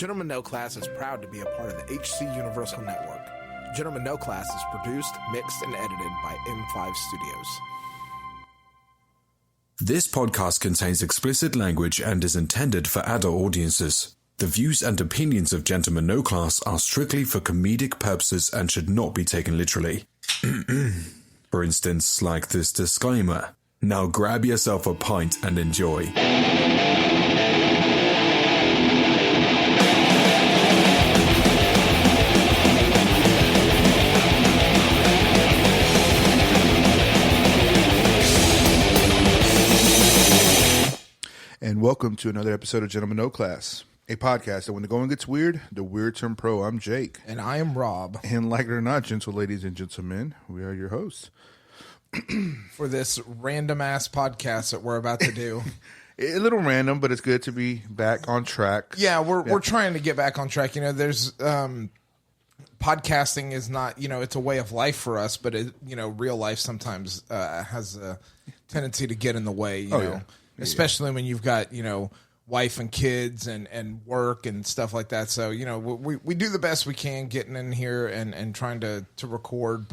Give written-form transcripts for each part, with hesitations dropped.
Gentlemen No Class is proud to be a part of the HC Universal Network. Gentlemen No Class is produced, mixed, and edited by M5 Studios. This podcast contains explicit language and is intended for adult audiences. The views and opinions of Gentlemen No Class are strictly for comedic purposes and should not be taken literally. For instance, like this disclaimer. Now grab yourself a pint and enjoy. And welcome to another episode of Gentlemen No Class, a podcast that when the going gets weird, the weird turn pro. I'm Jake. And I am Rob. And like it or not, gentle ladies and gentlemen, we are your hosts. For this random-ass podcast that we're about to do. A little random, but it's good to be back on track. Yeah, we're trying to get back on track. You know, there's podcasting is not, you know, it's a way of life for us, but it, you know, real life sometimes has a tendency to get in the way, you know. Yeah. Especially when you've got, you know, wife and kids and work and stuff like that. So, you know, we do the best we can getting in here and trying to record,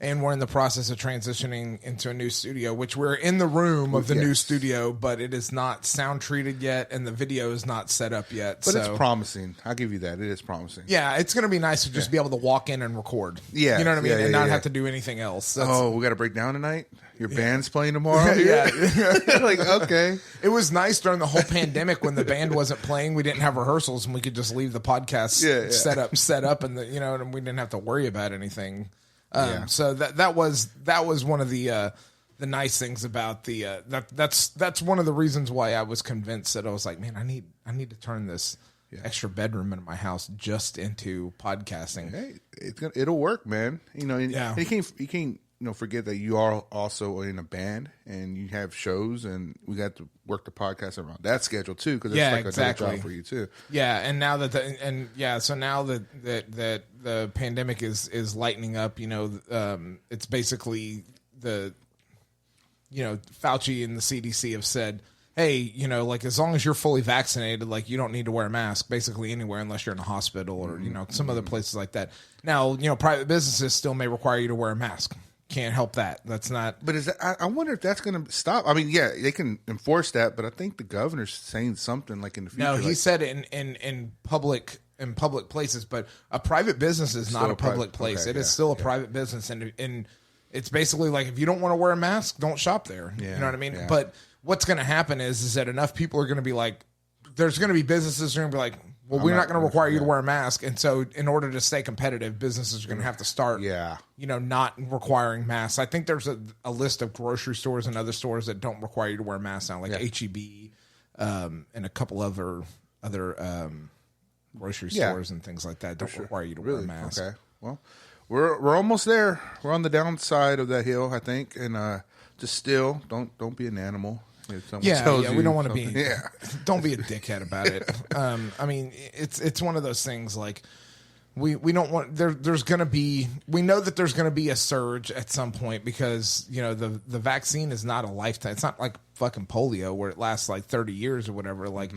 and we're in the process of transitioning into a new studio, which we're in the room of the new studio, but it is not sound treated yet, and the video is not set up yet. But it's promising. I'll give you that. It is promising. Yeah, it's going to be nice to just be able to walk in and record. Yeah. You know what I mean? Yeah, and not have to do anything else. That's, we got to break down tonight? Your band's playing tomorrow? Yeah. Like, okay. It was nice during the whole pandemic when the band wasn't playing. We didn't have rehearsals, and we could just leave the podcast set up, and and we didn't have to worry about anything. So that was one of the nice things about the that's one of the reasons why I was convinced that I was like, man, I need to turn this extra bedroom in my house just into podcasting. Hey, it'll work, man. You know, and you can't forget that you are also in a band and you have shows, and we got to work the podcast around that schedule too, because it's like exactly. another job for you too. Yeah, and now that so now that the pandemic is lightening up, you know, it's basically Fauci and the CDC have said, hey, you know, like as long as you're fully vaccinated, like you don't need to wear a mask basically anywhere unless you're in a hospital or, you know, some other places like that. Now, you know, private businesses still may require you to wear a mask. Can't help that. That's not. But I wonder if that's going to stop. I mean, yeah, they can enforce that, but I think the governor's saying something like in the future. No, he said in public places, but a private business is not a public place. Okay, it is still a private business, and it's basically like if you don't want to wear a mask, don't shop there. Yeah, you know what I mean? Yeah. But what's going to happen is that enough people are going to be like, there's going to be businesses who are going to be like, well, we're not going to require you to wear a mask. And so in order to stay competitive, businesses are going to have to start, not requiring masks. I think there's a list of grocery stores and other stores that don't require you to wear masks now, like H-E-B and a couple other grocery stores and things like that don't require you to wear a mask. Okay. Well, we're almost there. We're on the downside of that hill, I think. And just still, don't be an animal. We don't want to be. Yeah. Don't be a dickhead about it. I mean, it's one of those things. Like we don't want there's going to be. We know that there's going to be a surge at some point because you know the vaccine is not a lifetime. It's not like fucking polio where it lasts like 30 years or whatever. Like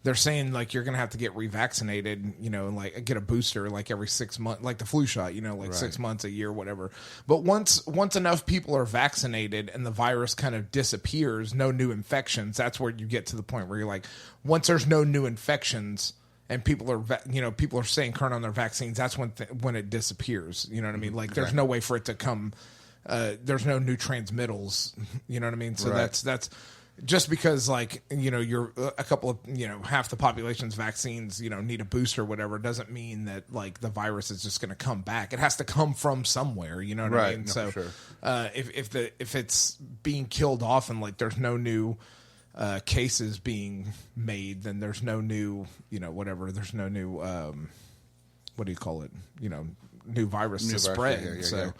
they're saying like you're going to have to get revaccinated. You know, like get a booster like every 6 months, like the flu shot. You know, like 6 months, a year, whatever. But once enough people are vaccinated and the virus kind of disappears, no new infections. That's where you get to the point where you're like, once there's no new infections and people are staying current on their vaccines, that's when it disappears. You know what I mean? Like there's no way for it to come. There's no new transmittals. You know what I mean? So that's. Just because, like, you know, you're a couple of, you know, half the population's vaccines, you know, need a booster or whatever, doesn't mean that, like, the virus is just going to come back. It has to come from somewhere, you know what I mean? No, so, sure. If it's being killed off and, like, there's no new cases being made, then there's no new, you know, whatever. There's no new, what do you call it? You know, new virus to spread. But,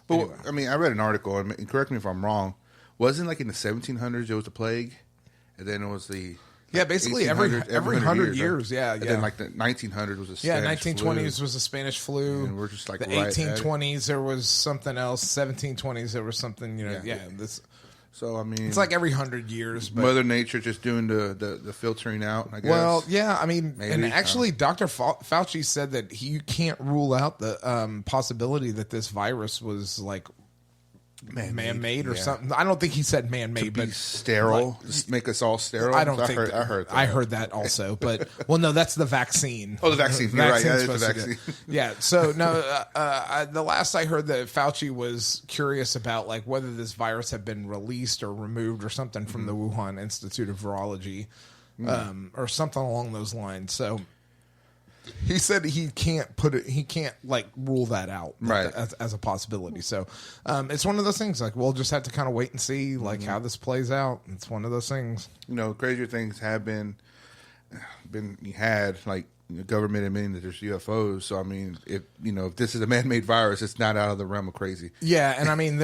anyway. I mean, I read an article, and correct me if I'm wrong, wasn't like in the 1700s it was the plague, and then it was the basically every 100 years, and then like the 1900s was the Spanish 1920s flu. was the Spanish flu, and we're just like the 1820s there was something else, 1720s there was something, you know, this So I mean, it's like every 100 years. But, Mother Nature just doing the filtering out, I guess. Well, yeah, I mean, Maybe. and actually, Dr. Fauci said that you can't rule out the possibility that this virus was like man-made or something. I don't think he said man-made, but sterile, just make us all sterile. I don't think I heard that also, but well, no, that's the vaccine. Oh, the vaccine. You're right. Yeah, the vaccine. Yeah. So no, the last I heard that Fauci was curious about like whether this virus had been released or removed or something from the Wuhan Institute of Virology, or something along those lines. So. He said he can't like rule that out right. as a possibility. So it's one of those things like we'll just have to kind of wait and see like how this plays out. It's one of those things. Crazier things have been had like the government admitting that there's UFOs. So I mean, if this is a man-made virus, it's not out of the realm of crazy. Yeah, and I mean,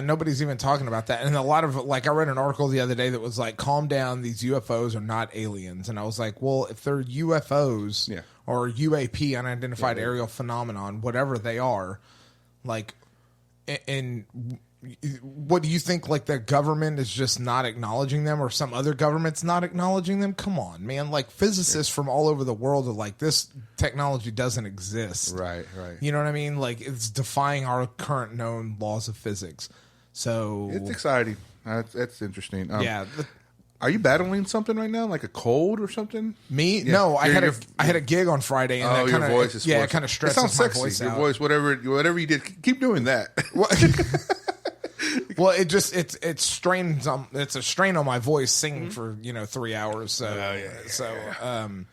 nobody's even talking about that. And a lot of like, I read an article the other day that was like, "Calm down, these UFOs are not aliens." And I was like, well, if they're UFOs or UAP, unidentified aerial phenomenon, whatever they are, like, and what do you think? Like the government is just not acknowledging them, or some other government's not acknowledging them? Come on, man! Like physicists from all over the world are like, this technology doesn't exist. Right. You know what I mean? Like it's defying our current known laws of physics. So it's exciting. That's interesting. Yeah. Are you battling something right now, like a cold or something? Me? Yeah. No, I had a gig on Friday, and that your voice is it kind of stresses my sexy. voice out. Your voice, whatever you did, keep doing that. Well, it strains. It's a strain on my voice singing for 3 hours. And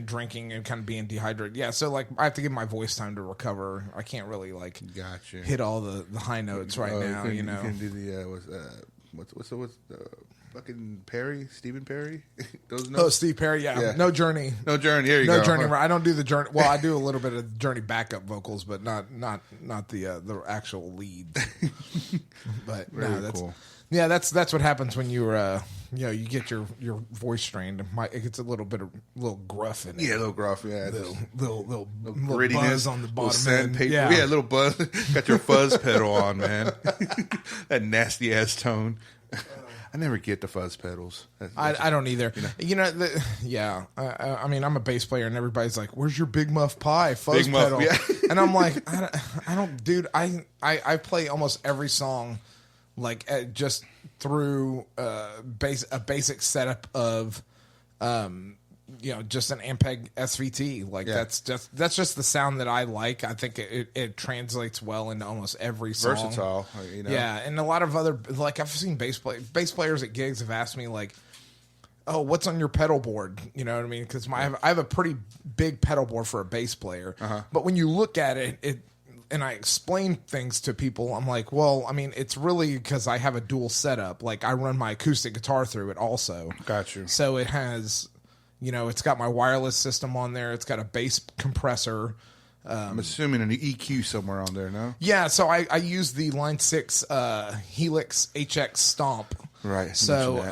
drinking and kind of being dehydrated. Yeah, so like I have to give my voice time to recover. I can't really like hit all the high notes right now. You can do the what's the fucking Perry, Stephen Perry. Those notes? Oh, Steve Perry. Yeah. No Journey. No Journey. Here you go. No Journey. I don't do the Journey. Well, I do a little bit of Journey backup vocals, but not the actual lead. But that's cool. Yeah, that's what happens when you you get your voice strained. It gets a little gruff in it. Yeah, a little gruff. Yeah, little buzz on the bottom. Sandpaper. Yeah, little buzz. Got your fuzz pedal on, man. That nasty ass tone. I never get the fuzz pedals. I don't either. I mean, I'm a bass player, and everybody's like, "Where's your Big Muff Pie fuzz pedal?" Yeah. And I'm like, I don't, dude. I play almost every song like just through a basic setup of just an Ampeg SVT. Like that's just the sound that I like. I think it translates well into almost every song. Versatile, Yeah, and a lot of other, like I've seen bass players at gigs have asked me like, "Oh, what's on your pedal board?" You know what I mean? Because I have a pretty big pedal board for a bass player. But when you look at it and I explain things to people, I'm like, well, I mean, it's really because I have a dual setup. Like I run my acoustic guitar through it also. Got you. So it has, it's got my wireless system on there. It's got a bass compressor. I'm assuming an EQ somewhere on there, no? Yeah, so I use the Line 6 Helix HX Stomp. Right. So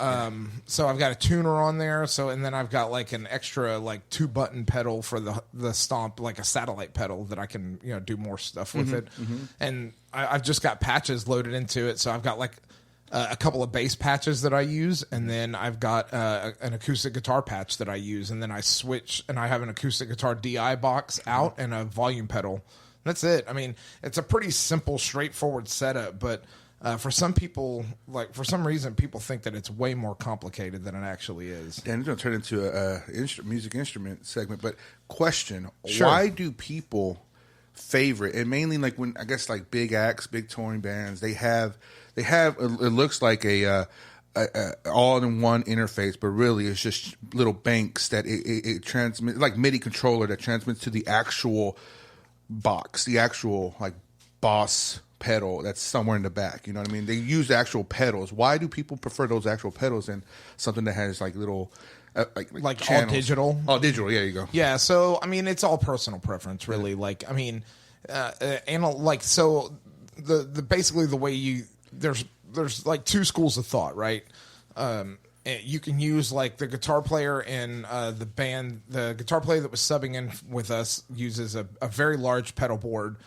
so I've got a tuner on there. So and then I've got like an extra like 2-button pedal for the Stomp, like a satellite pedal that I can do more stuff with it. And I've just got patches loaded into it. So I've got like a couple of bass patches that I use, and then I've got an acoustic guitar patch that I use, and then I switch, and I have an acoustic guitar DI box out and a volume pedal. That's it. I mean, it's a pretty simple, straightforward setup, but for some people, like for some reason, people think that it's way more complicated than it actually is. And it's going to turn into a music instrument segment, but question, sure. Why do people favorite, and mainly like when, I guess like big acts, big touring bands, they have it looks like a all-in-one interface, but really it's just little banks that it transmits, like MIDI controller that transmits to the actual box, the actual like Boss pedal that's somewhere in the back. You know what I mean? They use the actual pedals. Why do people prefer those actual pedals than something that has like little like all digital? All digital. Yeah, you go. Yeah. So I mean, it's all personal preference, really. Yeah. Like I mean, so the basically the way there's like two schools of thought, right? You can use like the guitar player in the band. The guitar player that was subbing in with us uses a very large pedal board,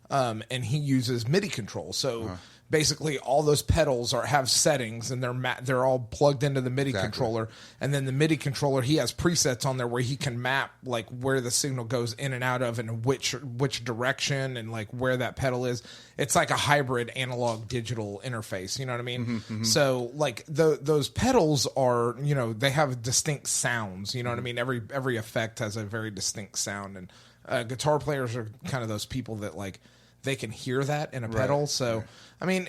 and he uses MIDI control. So basically all those pedals have settings, and they're all plugged into the MIDI controller. And then the MIDI controller, he has presets on there where he can map like where the signal goes in and out of, and which direction, and like where that pedal is. It's like a hybrid analog digital interface. You know what I mean? So like those pedals are, they have distinct sounds. You know what I mean? Every effect has a very distinct sound, and guitar players are kind of those people that like they can hear that in a pedal. So, I mean,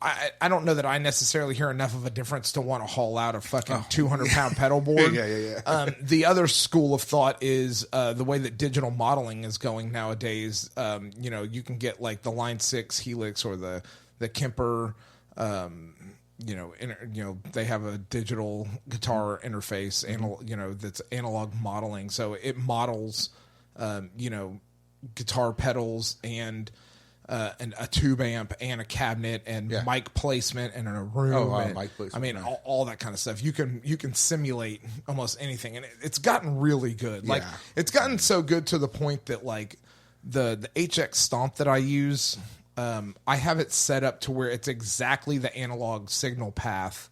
I don't know that I necessarily hear enough of a difference to want to haul out a fucking 200-pound pedal board. The other school of thought is the way that digital modeling is going nowadays. You can get like the Line 6 Helix or the Kemper. They have a digital guitar interface, that's analog modeling. So it models, guitar pedals and a tube amp and a cabinet and mic placement and a room. Mic placement. I mean, all that kind of stuff. You can simulate almost anything, and it's gotten really good. Like it's gotten so good to the point that like the HX Stomp that I use, I have it set up to where it's exactly the analog signal path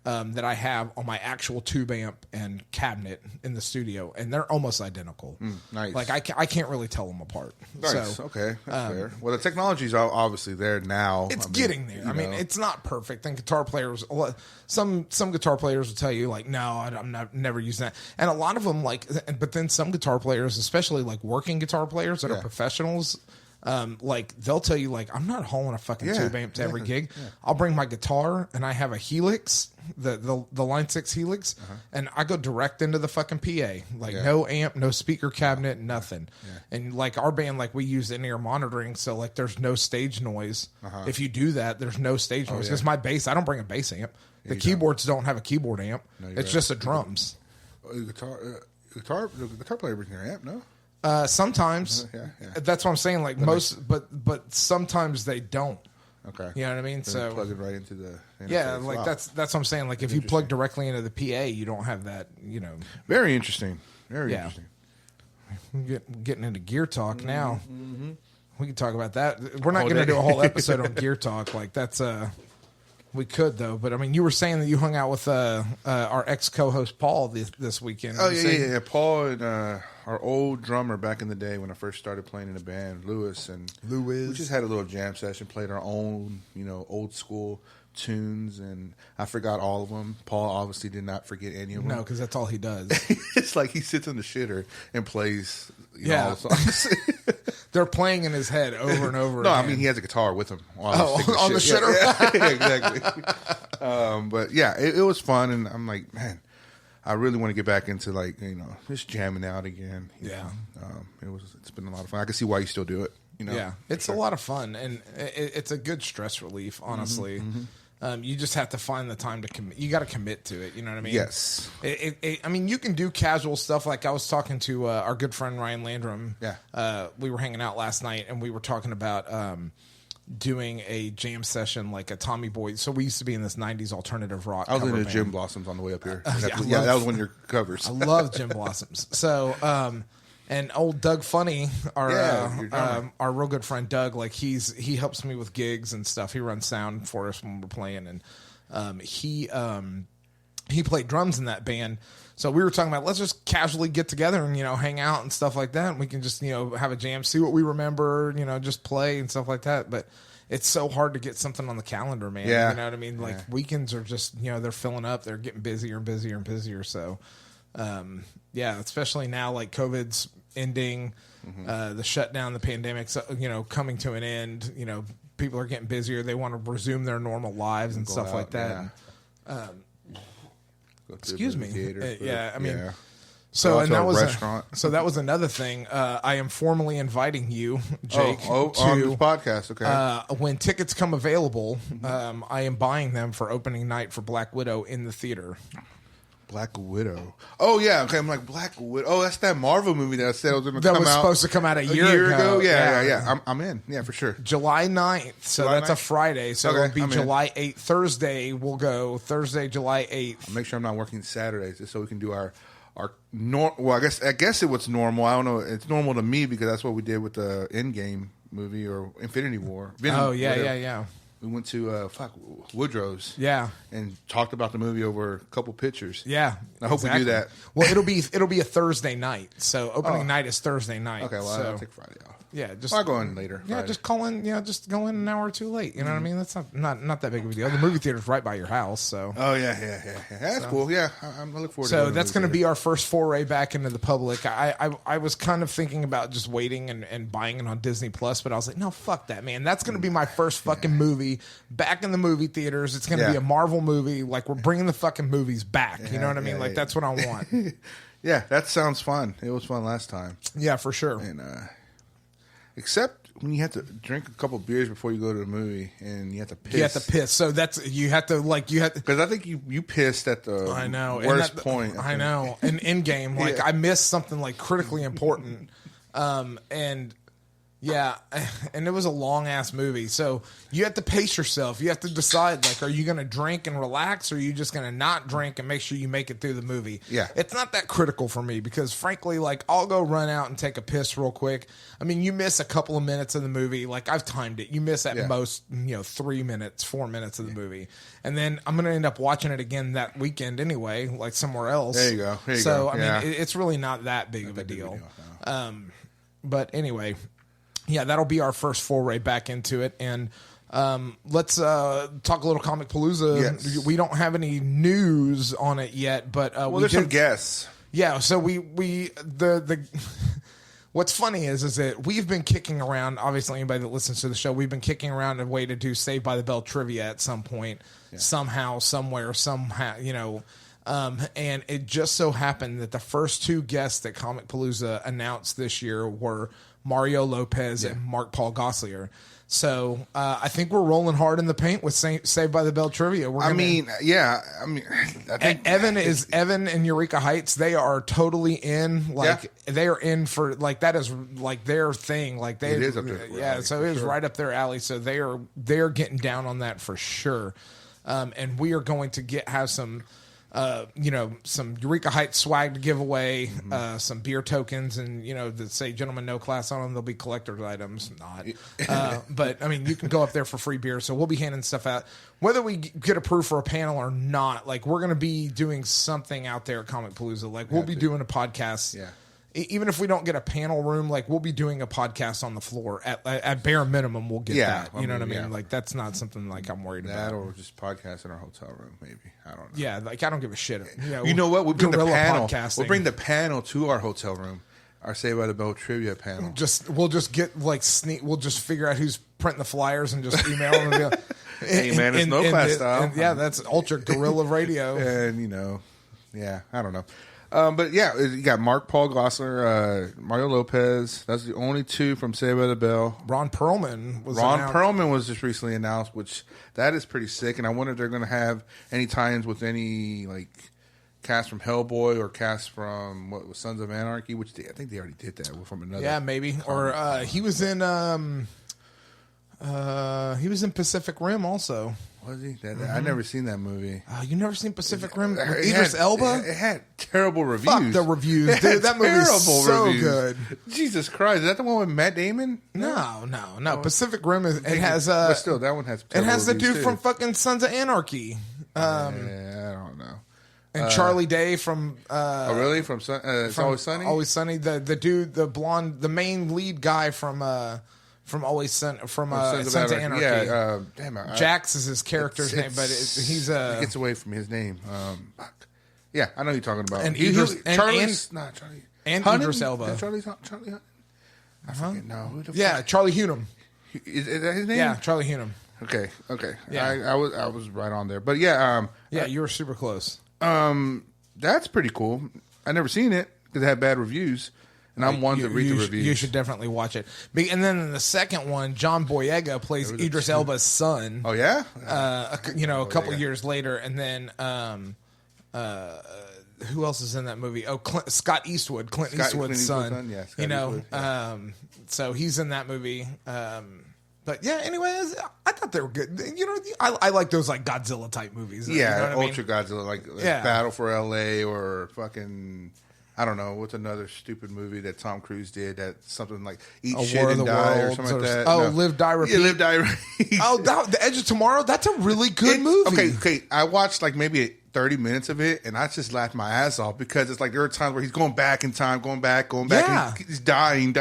that I have on my actual tube amp and cabinet in the studio, and they're almost identical. Nice. Like I can't really tell them apart. Nice. So, okay, that's fair. Well, the technology's obviously there now. It's getting there. I mean, it's not perfect. And guitar players, some guitar players will tell you like, no, I'm never using that. And a lot of them like, but then some guitar players, especially like working guitar players that are professionals. Like they'll tell you like, I'm not hauling a fucking tube amp to every gig. I'll bring my guitar, and I have a Helix, the Line 6 Helix, and I go direct into the fucking PA. Like no amp, no speaker cabinet, nothing. And like our band, like we use in-ear monitoring, so like there's no stage noise. If you do that, there's no stage noise. Because my bass, I don't bring a bass amp. The keyboards don't have a keyboard amp. No, it's just a drums. The guitar player brings their amp, no? Sometimes. That's what I'm saying. Like but sometimes they don't. Okay. You know what I mean? So plug it right into the interface. Yeah, like that's what I'm saying. Like if you plug directly into the PA, you don't have that, Very interesting. Very interesting. Getting into gear talk now. We can talk about that. We're not going to do a whole episode on gear talk. Like that's we could though, but I mean, you were saying that you hung out with our ex co-host Paul this weekend. Oh yeah. Paul and our old drummer back in the day when I first started playing in a band, Lewis. We just had a little jam session, played our own, old school tunes, and I forgot all of them. Paul obviously did not forget any of them. No, because that's all he does. It's like he sits in the shitter and plays all the songs. They're playing in his head over and over. No, again. I mean he has a guitar with him. On the shitter. Yeah, exactly. But yeah, it was fun, and I'm like, man, I really want to get back into like just jamming out again. It's been a lot of fun. I can see why you still do it. It's a lot of fun, and it's a good stress relief. Honestly, you just have to find the time to commit. You got to commit to it. You know what I mean? Yes. I mean, you can do casual stuff. Like I was talking to our good friend Ryan Landrum. Yeah. We were hanging out last night, and we were talking about doing a jam session like a Tommy Boy. So we used to be in this 90s alternative rock. I was into Jim Blossoms on the way up here. That was one of your covers. I love Jim Blossoms. So, and old Doug Funny, our real good friend Doug, like he helps me with gigs and stuff. He runs sound for us when we're playing, and he played drums in that band. So we were talking about let's just casually get together and hang out and stuff like that. And we can just have a jam, see what we remember, just play and stuff like that. But it's so hard to get something on the calendar, man. Yeah. You know what I mean? Like weekends are just they're filling up. They're getting busier and busier and busier. So especially now like COVID's ending, the shutdown, the pandemic's coming to an end. People are getting busier. They want to resume their normal lives and stuff like that. Yeah. Excuse me. Theater, So and that was restaurant. So that was another thing. I am formally inviting you, Jake, to on this podcast. Okay. When tickets come available, I am buying them for opening night for Black Widow in the theater. Black Widow. Oh yeah, okay. I'm like Black Widow. Oh, that's that Marvel movie that I said was going to come out. That was supposed to come out a year ago. Yeah. I'm in. Yeah, for sure. July 9th. So that's a Friday. So it'll be July 8th. Thursday we'll go. Thursday, July 8th. I'll make sure I'm not working Saturdays just so we can do our well, I guess it was normal. I don't know. It's normal to me because that's what we did with the Endgame movie or Infinity War. Yeah. We went to Woodrow's. Yeah. And talked about the movie over a couple pictures. Yeah. I hope we do that. Well, it'll be a Thursday night. So opening night is Thursday night. Okay, well, I'll take Friday off. Yeah, I'll go in later. Yeah, Friday. just call in. Yeah, just go in an hour or two late. You know what I mean? That's not that big of a deal. The movie theater's right by your house, so. Oh yeah. That's cool. Yeah, I look forward to. So that's going to be our first foray back into the public. I was kind of thinking about just waiting and buying it on Disney Plus, but I was like, no, fuck that, man. That's going to be my first fucking movie back in the movie theaters. It's going to be a Marvel movie. Like, we're bringing the fucking movies back. You know what I mean? Like, that's what I want. Yeah, that sounds fun. It was fun last time. Yeah, for sure. And except when you have to drink a couple beers before you go to the movie, and you have to piss. You have to piss. So you have to because I think you pissed at the worst point. I know. In Endgame, like I missed something like critically important, and yeah, and it was a long ass movie. So you have to pace yourself. You have to decide, like, are you going to drink and relax, or are you just going to not drink and make sure you make it through the movie? Yeah, it's not that critical for me because, frankly, like, I'll go run out and take a piss real quick. I mean, you miss a couple of minutes of the movie. Like, I've timed it. You miss at most, 3 minutes, 4 minutes of the movie, and then I'm going to end up watching it again that weekend anyway, like somewhere else. There you go. I mean, it's really not that big of a deal. But anyway. Yeah, that'll be our first foray back into it. And let's talk a little Comic Palooza. Yes. We don't have any news on it yet, but there's some guests. Yeah, so what's funny is that we've been kicking around, obviously anybody that listens to the show, we've been kicking around a way to do Saved by the Bell trivia at some point, somehow, somewhere, somehow, and it just so happened that the first two guests that Comic Palooza announced this year were Mario Lopez and Mark Paul Gosselaar. So I think we're rolling hard in the paint with Saved by the Bell trivia. I think Evan and Eureka Heights. They are totally in. Like they are in for like that is like their thing. Like it is up there. So it is right up their alley. So they're getting down on that for sure. And we are going to have some. Some Eureka Heights swag to give away, some beer tokens, and that say "Gentlemen No Class" on them. They'll be collector's items, not. But I mean, you can go up there for free beer. So we'll be handing stuff out, whether we get approved for a panel or not. Like we're going to be doing something out there at Comic Palooza. Like we'll be doing a podcast. Yeah. Even if we don't get a panel room, like we'll be doing a podcast on the floor at bare minimum. We'll get that. You know what I mean? Like that's not something like I'm worried about. That or just podcast in our hotel room, maybe. I don't know. Yeah, like I don't give a shit. You know what? We'll bring the panel. Podcasting. We'll bring the panel to our hotel room. Our Saved by the Bell trivia panel. We'll just get like We'll just figure out who's printing the flyers and just email them. And be like, hey man, it's no class style. Yeah, that's ultra guerrilla radio. And I don't know. But yeah, you got Mark Paul Gosselaar, Mario Lopez. That's the only two from Saved by the Bell. Ron Perlman was just recently announced, which that is pretty sick. And I wonder if they're going to have any tie-ins with any like cast from Hellboy or cast from what was Sons of Anarchy, which I think they already did that from another. Yeah, maybe. Or he was in Pacific Rim also. Was he? I never seen that movie. You never seen Pacific Rim? Idris Elba? It had terrible reviews. Fuck the reviews, dude. That movie's so good. Jesus Christ. Is that the one with Matt Damon? No. Pacific Rim has but still, that one has terrible it has the dude too. From fucking Sons of Anarchy. I don't know. And Charlie Day from oh really? From Always Sunny? Always Sunny. The dude, the blonde, the main lead guy from Always Sunny, Sons of Anarchy. Yeah, Jax is his character's name, but he's it gets away from his name. Yeah, I know who you're talking about. And Idris Elba. Charlie Hunnam. I forget now. Who the fuck? Charlie Hunnam. Is that his name? Yeah, Charlie Hunnam. Okay. Yeah, I was right on there, but yeah, you were super close. That's pretty cool. I never seen it because it had bad reviews. And I'm one to read the reviews. You should definitely watch it. And then in the second one, John Boyega plays Idris Elba's son. Oh yeah, a couple years later, and then who else is in that movie? Oh, Scott Eastwood, Clint Eastwood's son. Yeah, Eastwood, so he's in that movie. But yeah, anyways, I thought they were good. I like those like Godzilla type movies. Yeah, Ultra Godzilla, like Battle for L.A. or fucking. I don't know what's another stupid movie that Tom Cruise did that something like Eat A Shit War of and the Die or Worlds something like that. Oh, No. Live, Die, Repeat. Yeah, Live, Die, Repeat. Oh, The Edge of Tomorrow. That's a really good movie. Okay. I watched like maybe 30 minutes of it, and I just laughed my ass off because it's like there are times where he's going back in time, going back, Yeah. and he's dying.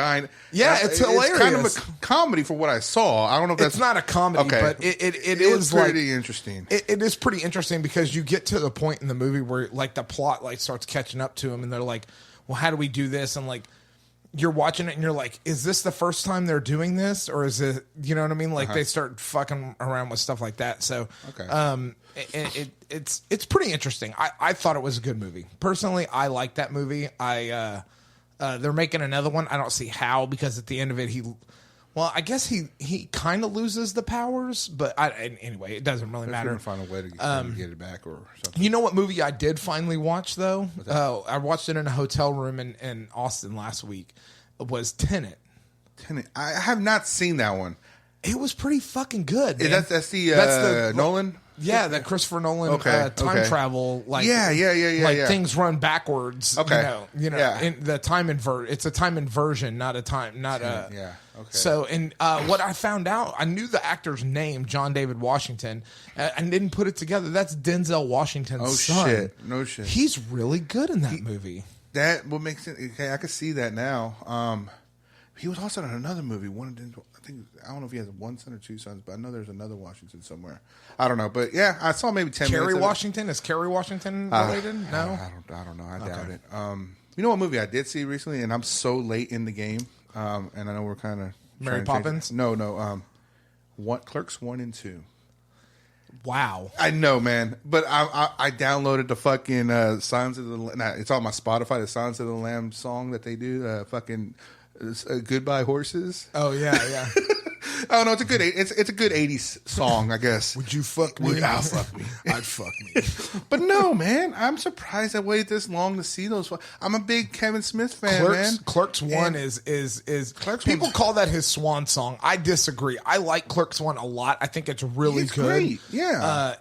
Yeah, it's hilarious. It's kind of a comedy for what I saw. I don't know if that's It's not a comedy, okay. but it was is pretty like, interesting. It is pretty interesting because you get to the point in the movie where like the plot like starts catching up to him, and they're like, well, how do we do this? And like, you're watching it and you're like, is this the first time they're doing this? Or is it, you know what I mean? Like they start fucking around with stuff like that. So, it's pretty interesting. I thought it was a good movie. Personally, I like that movie. They're making another one. I don't see how, because at the end of it, I guess he kind of loses the powers, but anyway, it doesn't really matter. Find a way to get it back or something. You know what movie I did finally watch though? I watched it in a hotel room in Austin last week. It was Tenet. I have not seen that one. It was pretty fucking good. Man. That's the Nolan. Yeah, that Christopher Nolan time travel. Like yeah. Things run backwards. Okay, you know. Yeah. In the time it's a time inversion, not a time, not a. Yeah. Okay. So, and what I found out, I knew the actor's name, John David Washington, and didn't put it together. That's Denzel Washington's son. Shit. No shit. He's really good in that movie. That what makes it. Okay, I can see that now. He was also in another movie. I don't know if he has one son or two sons, but I know there's another Washington somewhere. I don't know, but yeah, I saw maybe 10 minutes. Kerry Washington? Is Kerry Washington related? No, I don't know. I doubt it. You know what movie I did see recently, and I'm so late in the game, and I know we're kind of Mary Poppins. No. Clerks 1 and 2. Wow. I know, man, but I downloaded the fucking Silence of the. It's on my Spotify. The Silence of the Lamb song that they do. Fucking. Goodbye Horses. Oh yeah. I don't know. It's a good 80s song, I guess. Would you fuck me? I'll fuck me. I'd fuck me. But no, man, I'm surprised I waited this long to see those. I'm a big Kevin Smith fan, man. Clerks 1 is people call that his swan song. I disagree. I like Clerks 1 a lot. I think it's really good. Great. Yeah.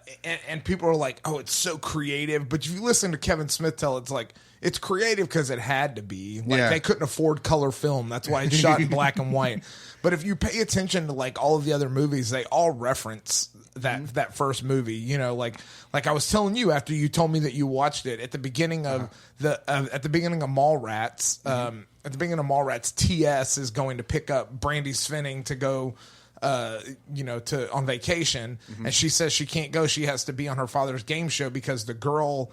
And people are like, oh, it's so creative. But if you listen to Kevin Smith tell, it's like, it's creative because it had to be. Like they couldn't afford color film. That's why it's shot in black and white. But if you pay attention to like all of the other movies, they all reference that first movie. You know, like I was telling you after you told me that you watched it at the beginning of at the beginning of Mallrats. At the beginning of Mallrats, TS is going to pick up Brandy Svenning to go. On vacation, and she says she can't go. She has to be on her father's game show because the girl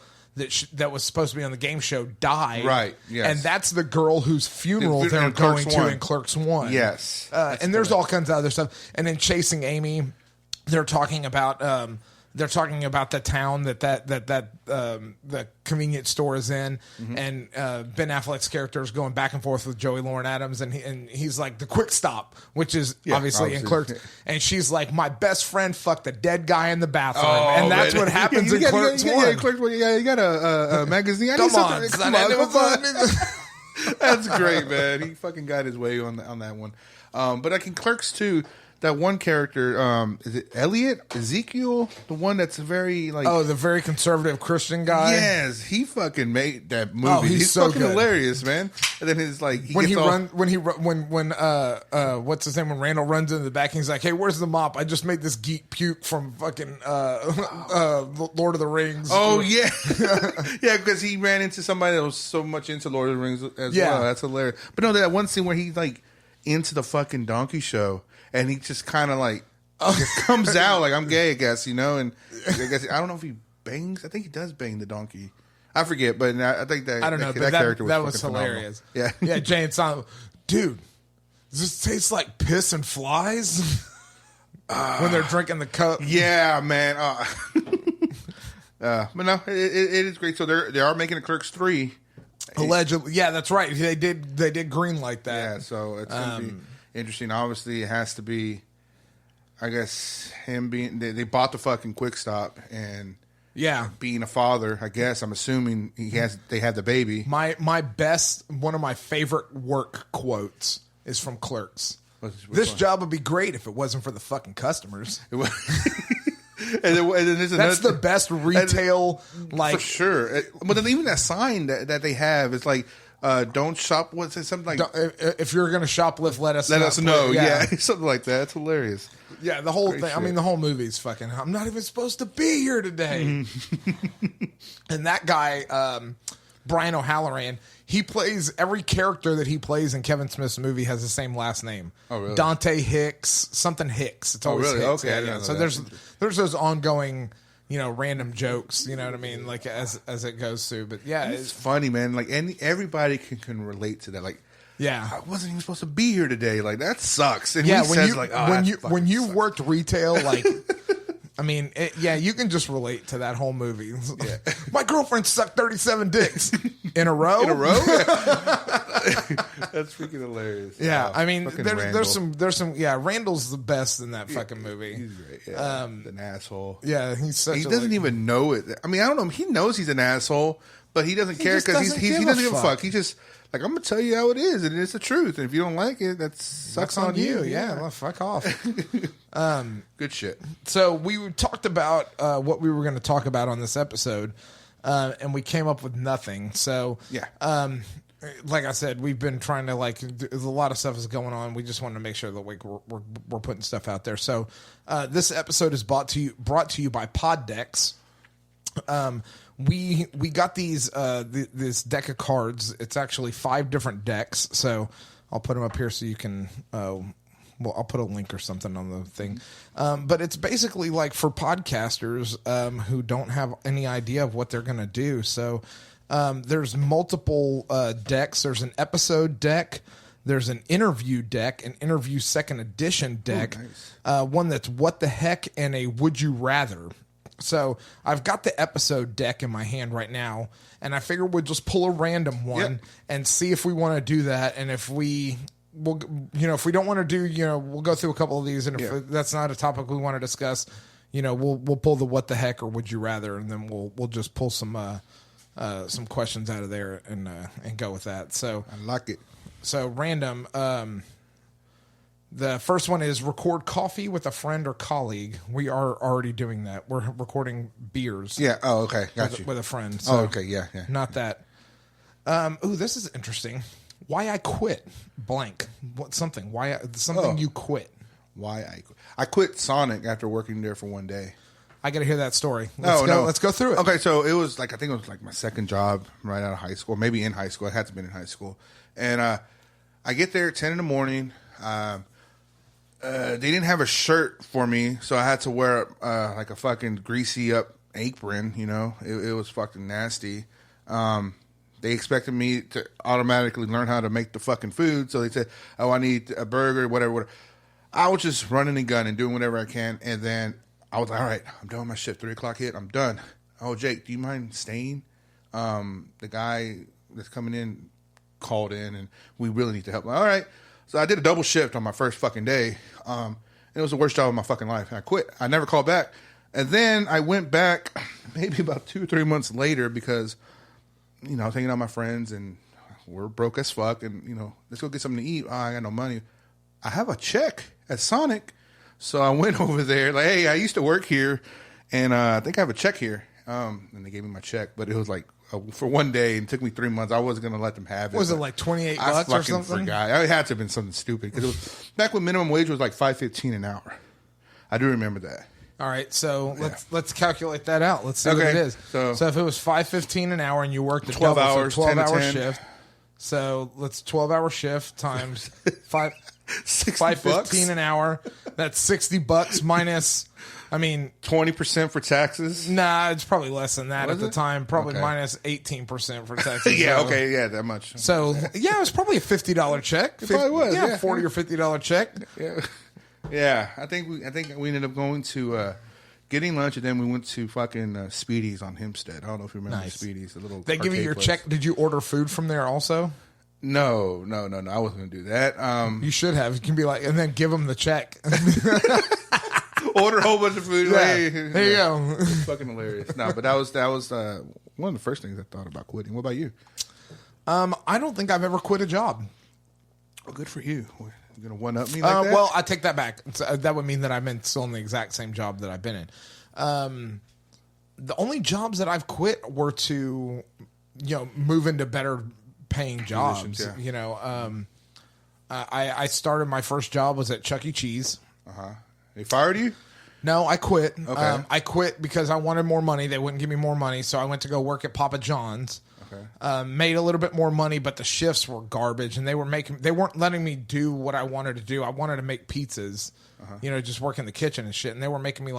that was supposed to be on the game show died. Right. Yes. And that's the girl whose funeral they're going to in Clerks 1. Yes. And there's all kinds of other stuff. And in Chasing Amy, they're talking about the town that the convenience store is in, and Ben Affleck's character is going back and forth with Joey Lauren Adams, and he's like the Quick Stop, which is obviously in Clerks, and she's like, my best friend fucked a dead guy in the bathroom, and that's what happens in Clerks 1. Clerks 1. Yeah, you got a magazine. Come on. That's great, man. He fucking got his way on that one. But like in Clerks 2. That one character, is it Elliot? Ezekiel? The one that's very like... Oh, the very conservative Christian guy? Yes, he fucking made that movie. Oh, he's so fucking good. hilarious, man. And then his like... When what's his name? When Randall runs into the back, he's like, hey, where's the mop? I just made this geek puke from fucking Lord of the Rings. Oh, yeah. Yeah, because he ran into somebody that was so much into Lord of the Rings as well. That's hilarious. But no, that one scene where he's like into the fucking donkey show. And he just kind of like just comes out like, I'm gay, I guess, you know. And I don't know if he bangs. I think he does bang the donkey. I forget, but I think that I don't know. That character was hilarious. Phenomenal. Yeah, Jay and Silent. Dude, does this taste like piss and flies? When they're drinking the cup. Yeah, man. But no, it is great. So they are making a Clerks 3. Allegedly, yeah, that's right. They did green light that. Yeah, so it's gonna be interesting. Obviously, it has to be, I guess, him being... They bought the fucking Quick Stop and being a father, I guess. I'm assuming they have the baby. One of my favorite work quotes is from Clerks. This job would be great if it wasn't for the fucking customers. then there's That's the best retail, like for sure. But then even that sign that they have is like, don't shop. What's it? Something like, if you're going to shoplift, let us know. Yeah, something like that. It's hilarious. Yeah, the whole thing. Shit. I mean, the whole movie's fucking. I'm not even supposed to be here today. And that guy, Brian O'Halloran, he plays every character that he plays in Kevin Smith's movie has the same last name. Oh, really? Dante Hicks, something Hicks. It's always really? Hicks. Okay, Yeah. So there's those ongoing, random jokes. You know what I mean? Like as it goes through. But yeah, it's funny, man. Like everybody can relate to that. Like. Yeah, I wasn't even supposed to be here today. Like that sucks. And yeah, he says like, oh, when you worked retail, like, I mean, you can just relate to that whole movie. Yeah. My girlfriend sucked 37 dicks in a row. In a row, that's freaking hilarious. Yeah, I mean, there's some. Yeah, Randall's the best in that fucking movie. He's great. Yeah, an asshole. Yeah, he doesn't even know it. I mean, I don't know. He knows he's an asshole, but he doesn't care because he doesn't give a fuck. He just. Like, I'm going to tell you how it is, and it's the truth. And if you don't like it, that sucks on you. Yeah, well, fuck off. Good shit. So we talked about what we were going to talk about on this episode, and we came up with nothing. So, yeah. Like I said, we've been trying to, there's a lot of stuff is going on. We just wanted to make sure that we're putting stuff out there. So this episode is brought to you by Pod Decks. We got these this deck of cards. It's actually 5 different decks. So I'll put them up here so you can. I'll put a link or something on the thing. But it's basically like for podcasters who don't have any idea of what they're going to do. So there's multiple decks. There's an episode deck. There's an interview deck, an interview second edition deck. Ooh, nice. One that's what the heck and a would you rather. So I've got the episode deck in my hand right now, and I figure we'll just pull a random one and see if we want to do that. And if if we don't want to do, we'll go through a couple of these. And if that's not a topic we want to discuss, we'll pull the what the heck or would you rather, and then we'll just pull some questions out of there and go with that. So I like it. So random. The first one is record coffee with a friend or colleague. We are already doing that. We're recording beers. Yeah. Oh, okay. Got you. With a friend. So okay. Yeah. Not that. Ooh, this is interesting. Why I quit blank. Something you quit. Why I quit Sonic after working there for one day. I got to hear that story. Let's go through it. Okay. So it was I think it was my second job right out of high school, maybe in high school. It had to have been in high school. And I get there at 10 in the morning. They didn't have a shirt for me, so I had to wear a fucking greasy up apron. It was fucking nasty. They expected me to automatically learn how to make the fucking food, so they said, "Oh, I need a burger, whatever." I was just running and gunning, doing whatever I can, and then I was like, "All right, I'm done with my shift. 3 o'clock hit. I'm done." Oh, Jake, do you mind staying? The guy that's coming in called in, and we really need to help. All right. So I did a double shift on my first fucking day. And it was the worst job of my fucking life. I quit. I never called back. And then I went back maybe about 2 or 3 months later because, I was hanging out with my friends and we're broke as fuck. And, let's go get something to eat. Oh, I got no money. I have a check at Sonic. So I went over there like, hey, I used to work here. And I think I have a check here. And they gave me my check. But it was like, for one day, and it took me 3 months. I wasn't going to let them have it. Was it like $28 or something? I forgot. It had to have been something stupid because it was back when minimum wage was like $5.15 an hour. I do remember that. All right, so let's calculate that out. Let's see what it is. So if it was $5.15 an hour and you worked a 12 hours, 12-hour shift. So let's 12-hour shift times $5.15 an hour. That's $60 minus. 20% for taxes? Nah, it's probably less than that at the time. Probably minus 18% for taxes. Yeah, okay, yeah, that much. So, it was probably a $50 check. It probably was. Yeah, $40 or $50 check. Yeah. Yeah, I think we ended up going to getting lunch, and then we went to fucking Speedy's on Hempstead. I don't know if you remember Speedy's. They give you your check. Did you order food from there also? No. I wasn't going to do that. You should have. You can be like, and then give them the check. Order a whole bunch of food. Yeah. Hey, there you go. Fucking hilarious. No, but that was one of the first things I thought about quitting. What about you? I don't think I've ever quit a job. Well, good for you. You're gonna one up me like that? Well, I take that back. That would mean that I'm still in the exact same job that I've been in. The only jobs that I've quit were to, move into better paying jobs. Positions, yeah. I started, my first job was at Chuck E. Cheese. They fired you? No, I quit. Okay. I quit because I wanted more money. They wouldn't give me more money, so I went to go work at Papa John's. Okay. Made a little bit more money, but the shifts were garbage, and they weren't letting me do what I wanted to do. I wanted to make pizzas, just work in the kitchen and shit. And they were making me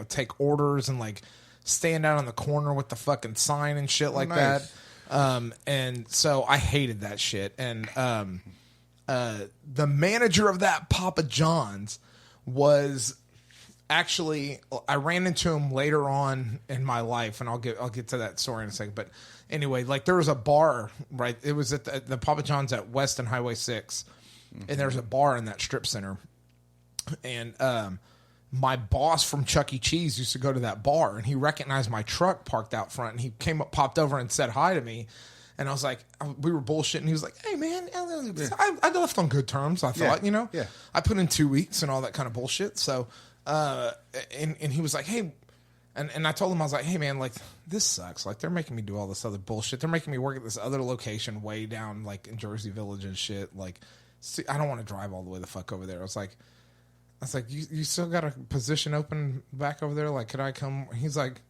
take orders and stand out on the corner with the fucking sign and shit like nice. that. And so I hated that shit. And the manager of that Papa John's was actually, I ran into him later on in my life, and I'll get to that story in a second. But anyway, there was a bar, right? It was at the Papa John's at West and Highway 6, and there's a bar in that strip center. And my boss from Chuck E. Cheese used to go to that bar, and he recognized my truck parked out front, and he popped over and said hi to me. And I was like, we were bullshitting. He was like, hey, man, I left on good terms, I thought, Yeah. I put in 2 weeks and all that kind of bullshit. So, and he was like, hey, and I told him, I was like, hey, man, this sucks. They're making me do all this other bullshit. They're making me work at this other location way down, in Jersey Village and shit. See, I don't want to drive all the way the fuck over there. I was like, you still got a position open back over there? Could I come? He's like,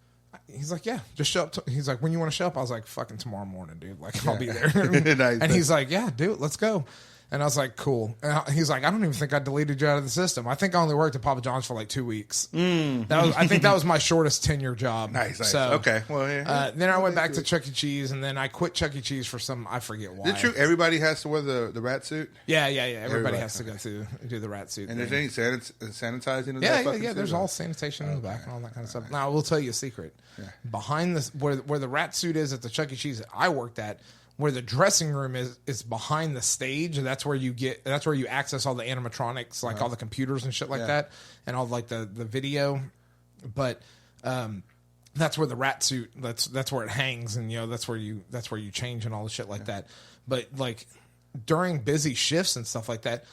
yeah, just show up. He's like, when you want to show up? I was like, fucking tomorrow morning, dude. I'll be there. Nice. And he's like, yeah, dude, let's go. And I was like, cool. And he's like, I don't even think I deleted you out of the system. I think I only worked at Papa John's for 2 weeks. I think that was my shortest tenure job. Nice. So, okay. Well, yeah. Then I went back to Chuck E. Cheese, and then I quit Chuck E. Cheese for I forget why. Is it true everybody has to wear the rat suit? Yeah. Everybody has to go do the rat suit. And thing. there's any sanitizing? Yeah. There's all sanitation in the back and all that kind of stuff. Now, I will tell you a secret. Yeah. Behind this, where the rat suit is at the Chuck E. Cheese that I worked at, where the dressing room is behind the stage. That's where you access all the animatronics, all the computers and shit like that, and all the video. But that's where the rat suit. That's where it hangs, and that's where you change and all the shit like that. But during busy shifts and stuff like that,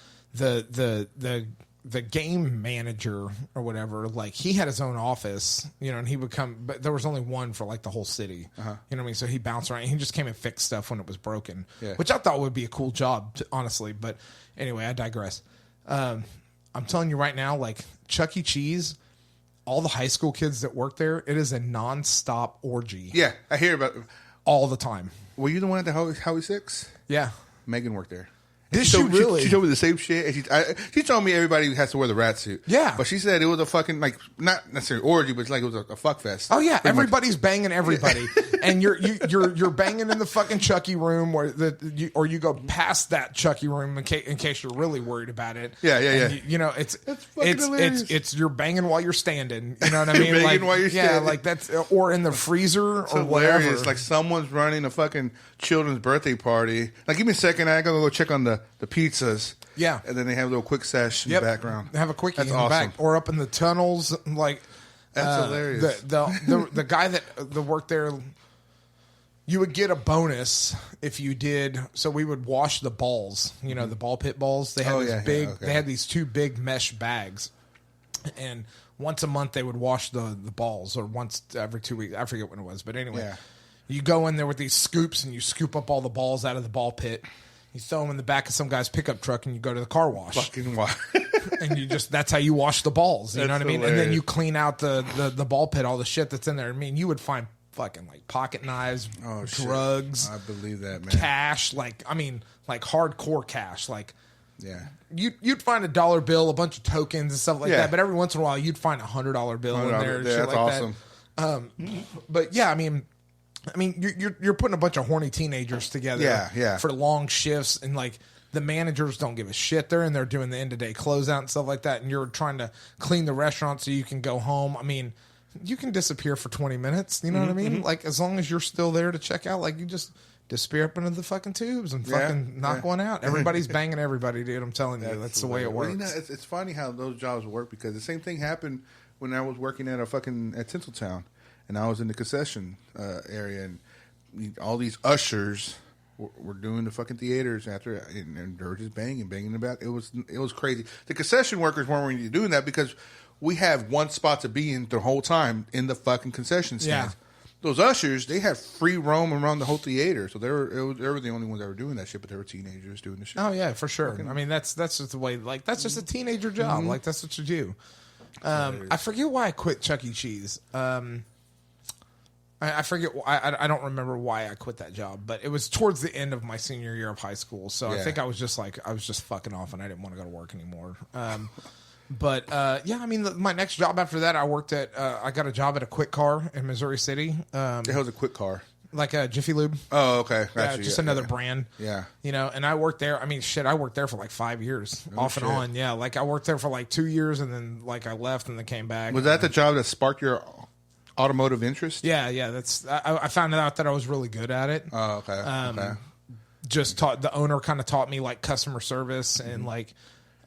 the game manager or whatever, he had his own office, and he would come, but there was only one for the whole city. You know what I mean? So he bounced around. He just came and fixed stuff when it was broken, which I thought would be a cool job, honestly. But anyway, I digress. I'm telling you right now, Chuck E. Cheese, all the high school kids that work there, it is a nonstop orgy. Yeah, I hear about it. All the time. Were you the one at the Howie 6? Yeah. Megan worked there. Did she really? She told me the same shit. And she told me everybody has to wear the rat suit. Yeah. But she said it was a fucking, not necessarily orgy, but it was a fuck fest. Oh, yeah. Everybody's banging everybody. And you're banging in the fucking Chucky room or you go past that Chucky room in case you're really worried about it. Yeah. And it's you're banging while you're standing. You know what I mean? Banging while you're standing. Yeah, that's, or in the freezer It's or hilarious. whatever. Someone's running a fucking children's birthday party. Give me a second. I gotta go check on the pizzas. Yeah. And then they have a little quick sesh in the background. They have a quickie That's in awesome. the back. Or up in the tunnels. That's hilarious. The guy that worked there, you would get a bonus if you did. So we would wash the balls, the ball pit balls. They had They had these two big mesh bags, and once a month they would wash the balls, or once every 2 weeks. I forget when it was, but anyway, you go in there with these scoops and you scoop up all the balls out of the ball pit. You throw them in the back of some guy's pickup truck and you go to the car wash. Fucking wash. And that's how you wash the balls. You know what I mean? Hilarious. And then you clean out the ball pit, all the shit that's in there. I mean, you would find fucking pocket knives, drugs. I believe that, man. Cash, hardcore cash. Yeah. You'd find $1 bill, a bunch of tokens and stuff like that. But every once in a while, you'd find $100 bill in there. And shit that's like awesome. That. But yeah, I mean, you're putting a bunch of horny teenagers together for long shifts, and the managers don't give a shit. They're in there doing the end of day closeout and stuff like that, and you're trying to clean the restaurant so you can go home. I mean, you can disappear for 20 minutes. You know what I mean? As long as you're still there to check out, you just disappear up into the fucking tubes and fucking knock one out. Everybody's banging everybody, dude. I'm telling you, that's the way it works. Well, it's funny how those jobs work, because the same thing happened when I was working at Tinseltown. And I was in the concession area, and all these ushers were doing the fucking theaters after, and they were just banging about. It was crazy. The concession workers weren't really doing that because we have one spot to be in the whole time in the fucking concession stands. Yeah. Those ushers, they had free roam around the whole theater, so they were the only ones that were doing that shit. But they were teenagers doing the shit. Oh yeah, for sure. I mean, that's just the way. Like that's just a teenager job. Like that's what you do. I forget why I quit Chuck E. Cheese. I forget. I don't remember why I quit that job, but it was towards the end of my senior year of high school. So I think I was just fucking off, and I didn't want to go to work anymore. But yeah, I mean, my next job after that, I worked at. I got a job at a Quick Car in Missouri City. The hell's a Quick Car? Like a Jiffy Lube. Oh, okay. Yeah, just another brand. Yeah. You know, and I worked there. I mean, shit, I worked there for like 5 years, off and on. Yeah, like I worked there for like 2 years, and then like I left and then came back. Was that the job that sparked your automotive interest? Yeah. That's. I found out that I was really good at it. Oh, okay. Okay. Just the owner kind of taught me like customer service and like.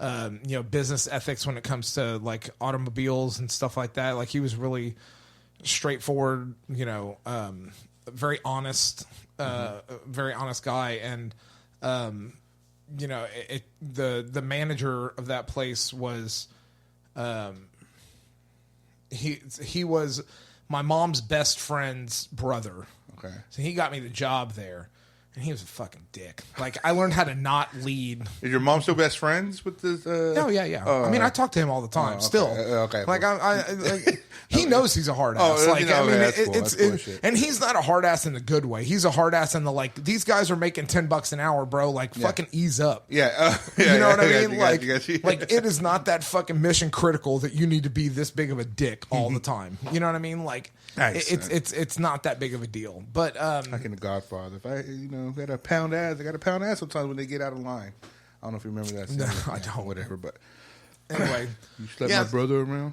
You know, business ethics when it comes to like automobiles and stuff like that. Like he was really straightforward, you know, very honest guy. And, you know, the manager of that place was, he was my mom's best friend's brother. Okay. So he got me the job there. And he was a fucking dick. Like, I learned how to not lead. Is your mom still best friends with this? No, yeah. I mean, I talk to him all the time. Okay. Still, okay. Like, like, he knows he's a hard ass. Like, I mean, it's and he's not a hard ass in the good way. He's a hard ass in the like. These guys are making $10 an hour, bro. Like, fucking ease up. Yeah, you know what I mean? Like, like it is not that fucking mission critical that you need to be this big of a dick all the time. You know what I mean? Like, it's not that big of a deal. But like in The Godfather, if I got a pound ass, I got a pound ass sometimes when they get out of line. I don't know if you remember that scene. No, I don't. Whatever, but anyway, you slept my brother around.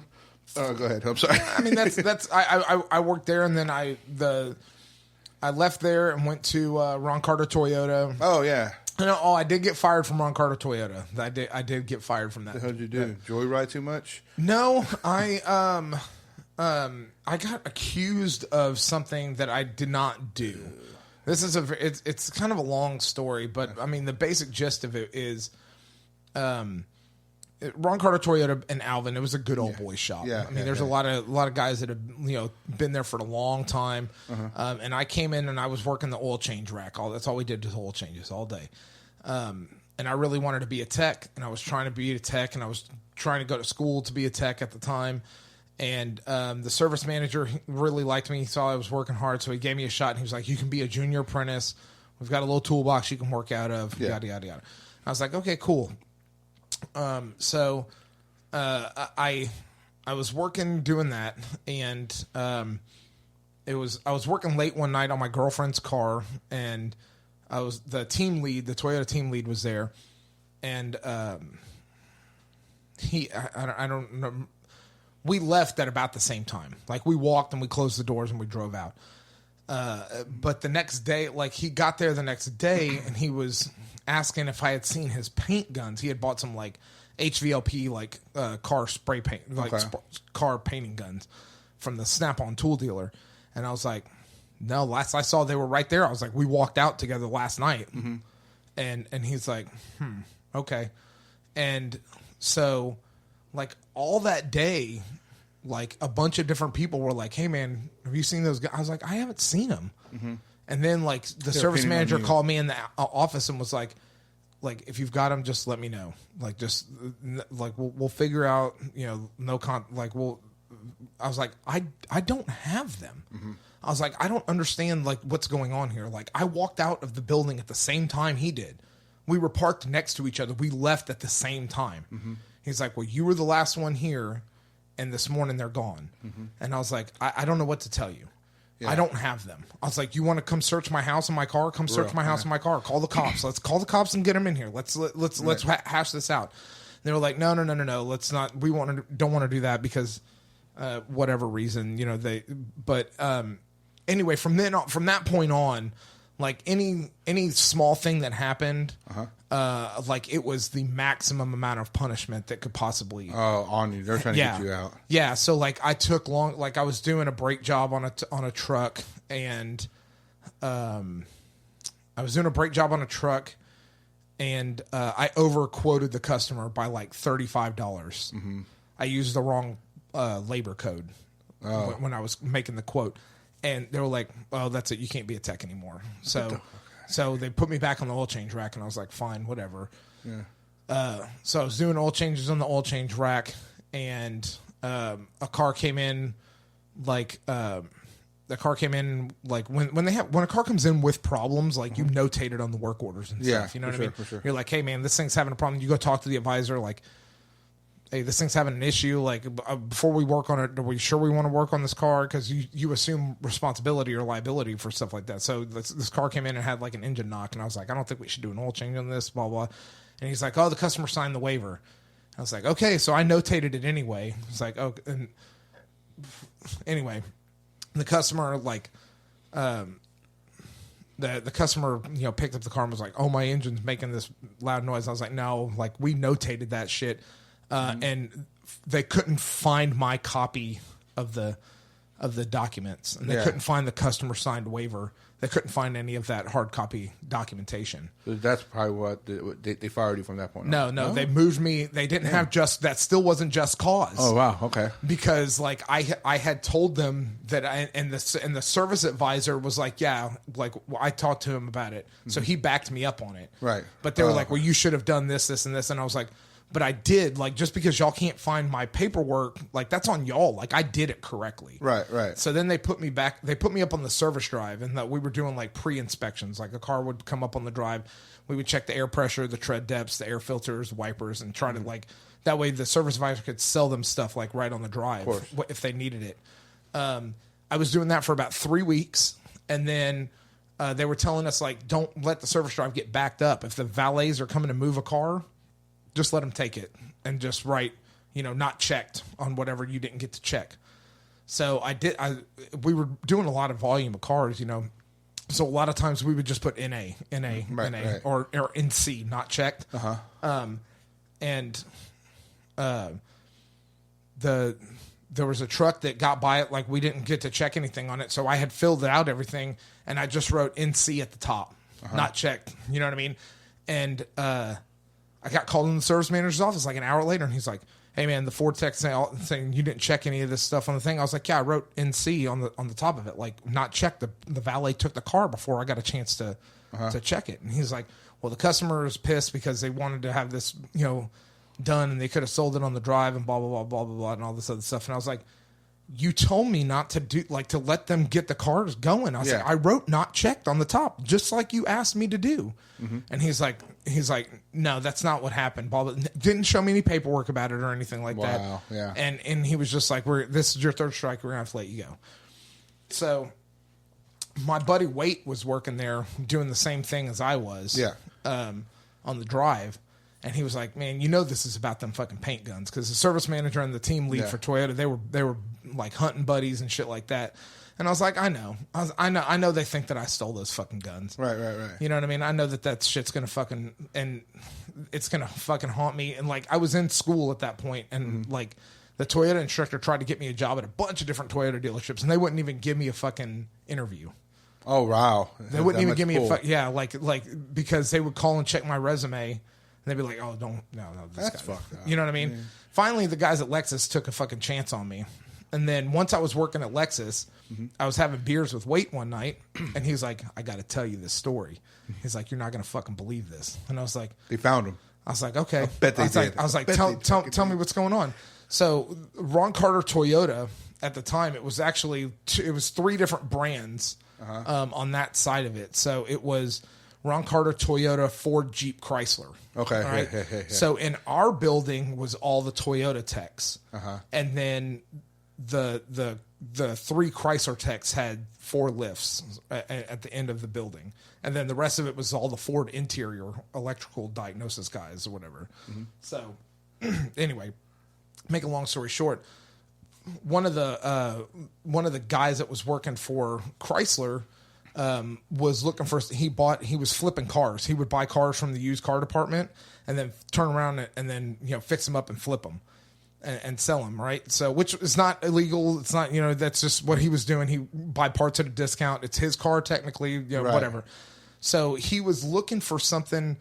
Oh, go ahead. I'm sorry. I mean, that's I worked there, and then I left there and went to Ron Carter Toyota. Oh yeah. I did get fired from Ron Carter Toyota. I did get fired from that. What the hell did you do? Joyride too much? No, I got accused of something that I did not do. This is it's kind of a long story, but I mean the basic gist of it is, Ron Carter Toyota in Alvin. It was a good old boy shop. Yeah, I mean, there's a lot of guys that have been there for a long time. And I came in and I was working the oil change rack. That's all we did was oil changes all day. And I really wanted to be a tech, and I was trying to be a tech, and I was trying to go to school to be a tech at the time. And the service manager really liked me. He saw I was working hard, so he gave me a shot. And he was like, "You can be a junior apprentice. We've got a little toolbox you can work out of." Yada yada yada. I was like, "Okay, cool." So I was working doing that, and I was working late one night on my girlfriend's car, and I was the Toyota team lead was there, and I don't know. We left at about the same time. Like, we walked and we closed the doors and we drove out. But the next day, like, he got there the next day and he was asking if I had seen his paint guns. He had bought some, like, HVLP, like, car spray paint, like, car painting guns from the Snap-on tool dealer. And I was like, no, last I saw they were right there. I was like, we walked out together last night. And he's like, okay. And so, like, all that day, like, a bunch of different people were like, hey, man, have you seen those guys? I was like, I haven't seen them. And then, like, the service manager called me in the office and was like, if you've got them, just let me know. Like, just, like, we'll figure out, I was like, I don't have them. I was like, I don't understand, like, what's going on here. Like, I walked out of the building at the same time he did. We were parked next to each other. We left at the same time. He's like, well, you were the last one here, and this morning they're gone. And I was like, I don't know what to tell you. I don't have them. I was like, you want to come search my house and my car? Come search my house and my car. Call the cops. Let's call the cops and get them in here. Let's hash this out. And they were like, no. Let's not. We don't want to do that because whatever reason, anyway, from that point on, like, any small thing that happened, like, it was the maximum amount of punishment that could possibly on you. They're trying to get you out. Yeah, so, like, I took long, like, I was doing a brake job on a truck, and I overquoted the customer by like $35. I used the wrong labor code when I was making the quote. And they were like, "Oh, that's it. You can't be a tech anymore." So they put me back on the oil change rack, and I was like, "Fine, whatever." Yeah. So I was doing oil changes on the oil change rack, and a car came in, like when a car comes in with problems, like you notate it on the work orders and stuff. You know what I mean? For sure. You're like, "Hey, man, this thing's having a problem." You go talk to the advisor, like, "Hey, this thing's having an issue. Like, before we work on it, are we sure we want to work on this car?" Because you assume responsibility or liability for stuff like that. So this car came in and had like an engine knock, and I was like, "I don't think we should do an oil change on this." Blah blah. And he's like, "Oh, the customer signed the waiver." I was like, "Okay," so I notated it anyway. It's like, "Oh," and anyway, the customer like, the customer picked up the car and was like, "Oh, my engine's making this loud noise." I was like, "No, like we notated that shit." And they couldn't find my copy of the documents, and they couldn't find the customer signed waiver. They couldn't find any of that hard copy documentation. So that's probably what they fired you from that point. No, they moved me. They didn't have that still wasn't just cause. Oh wow, okay. Because like I had told them that and the service advisor was like, yeah, like I talked to him about it, so he backed me up on it. Right. But they were like, well, you should have done this, and this, and I was like, but I did. Like, just because y'all can't find my paperwork, like that's on y'all. Like I did it correctly. Right. So then they put me back. They put me up on the service drive, and that we were doing like pre-inspections. Like a car would come up on the drive, we would check the air pressure, the tread depths, the air filters, wipers, and try to like that way the service advisor could sell them stuff like right on the drive if they needed it. I was doing that for about 3 weeks, and then they were telling us like, don't let the service drive get backed up. If the valets are coming to move a car, just let them take it and just write, not checked on whatever you didn't get to check. So we were doing a lot of volume of cars, so a lot of times we would just put NA, or NC, not checked. There was a truck that got by it, like we didn't get to check anything on it. So I had filled out everything, and I just wrote NC at the top, not checked. You know what I mean? And, I got called in the service manager's office like an hour later, and he's like, "Hey man, the Ford tech saying you didn't check any of this stuff on the thing." I was like, "Yeah, I wrote NC on the top of it, like not checked. The valet took the car before I got a chance to check it." And he's like, "Well, the customer is pissed because they wanted to have this done, and they could have sold it on the drive and blah blah blah blah blah blah and all this other stuff." And I was like, "You told me not to do to let them get the cars going." I was like, "I wrote not checked on the top, just like you asked me to do." And he's like, "No, that's not what happened." Blah, blah. Didn't show me any paperwork about it or anything like that. Wow, yeah. And he was just like, "This is your third strike. We're gonna have to let you go." So my buddy Waite was working there doing the same thing as I was. Yeah. On the drive. And he was like, "Man, this is about them fucking paint guns." Because the service manager and the team lead for Toyota, they were like hunting buddies and shit like that. And I was like, I know they think that I stole those fucking guns. Right. You know what I mean? I know that shit's gonna fucking, and it's gonna fucking haunt me. And like, I was in school at that point, and like, the Toyota instructor tried to get me a job at a bunch of different Toyota dealerships, and they wouldn't even give me a fucking interview. Oh wow! They wouldn't even give me like because they would call and check my resume. And they'd be like, "Oh, no, that's fucked up." You know what I mean? Yeah. Finally, the guys at Lexus took a fucking chance on me. And then once I was working at Lexus, I was having beers with Waite one night, and he was like, "I got to tell you this story." He's like, "You're not going to fucking believe this." And I was like, "They found him." I was like, "Okay." I bet they did. I was like, tell me what's going on. So Ron Carter Toyota at the time, it was 3 different brands on that side of it. So it was Ron Carter Toyota, Ford, Jeep, Chrysler. Okay. Right? Yeah. So in our building was all the Toyota techs. And then the 3 Chrysler techs had 4 lifts at the end of the building. And then the rest of it was all the Ford interior electrical diagnosis guys or whatever. So anyway, make a long story short, one of the guys that was working for Chrysler was looking for, he was flipping cars. He would buy cars from the used car department and then turn around and then, fix them up and flip them and sell them. Right. So, which is not illegal. It's not, that's just what he was doing. He buy parts at a discount. It's his car technically, Right. Whatever. So he was looking for something,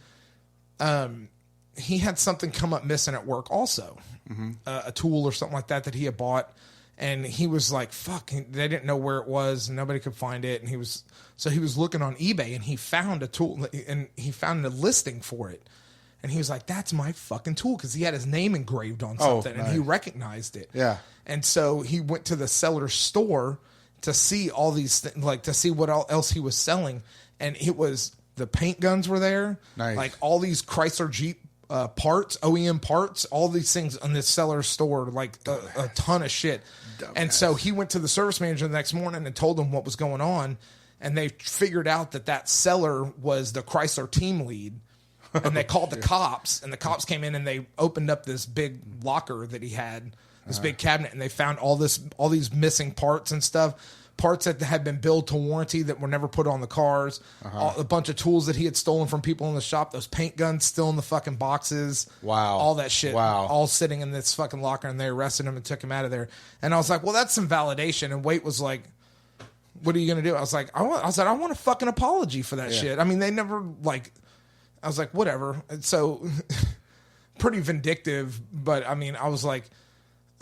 he had something come up missing at work also, a tool or something like that he had bought. And he was like, fuck, they didn't know where it was. And nobody could find it. And he was looking on eBay and he found a tool and he found a listing for it. And he was like, that's my fucking tool. Cause he had his name engraved on something and he recognized it. Yeah. And so he went to the seller's store to see all these things, like to see what else he was selling. And it was the paint guns were there. Nice. Like all these Chrysler Jeep parts, OEM parts, all these things in this seller's store, like a ton of shit. And so he went to the service manager the next morning and told him what was going on. And they figured out that seller was the Chrysler team lead. And they called the cops. And the cops came in and they opened up this big locker that he had, this big cabinet. And they found all these missing parts and stuff. Parts that had been billed to warranty that were never put on the cars. A bunch of tools that he had stolen from people in the shop. Those paint guns still in the fucking boxes. Wow. All that shit. Wow. All sitting in this fucking locker, and they arrested him and took him out of there. And I was like, well, that's some validation. And Waite was like, what are you going to do? I was like, I want a fucking apology for that shit. I mean, they never like, I was like, whatever. And so pretty vindictive, but I mean, I was like,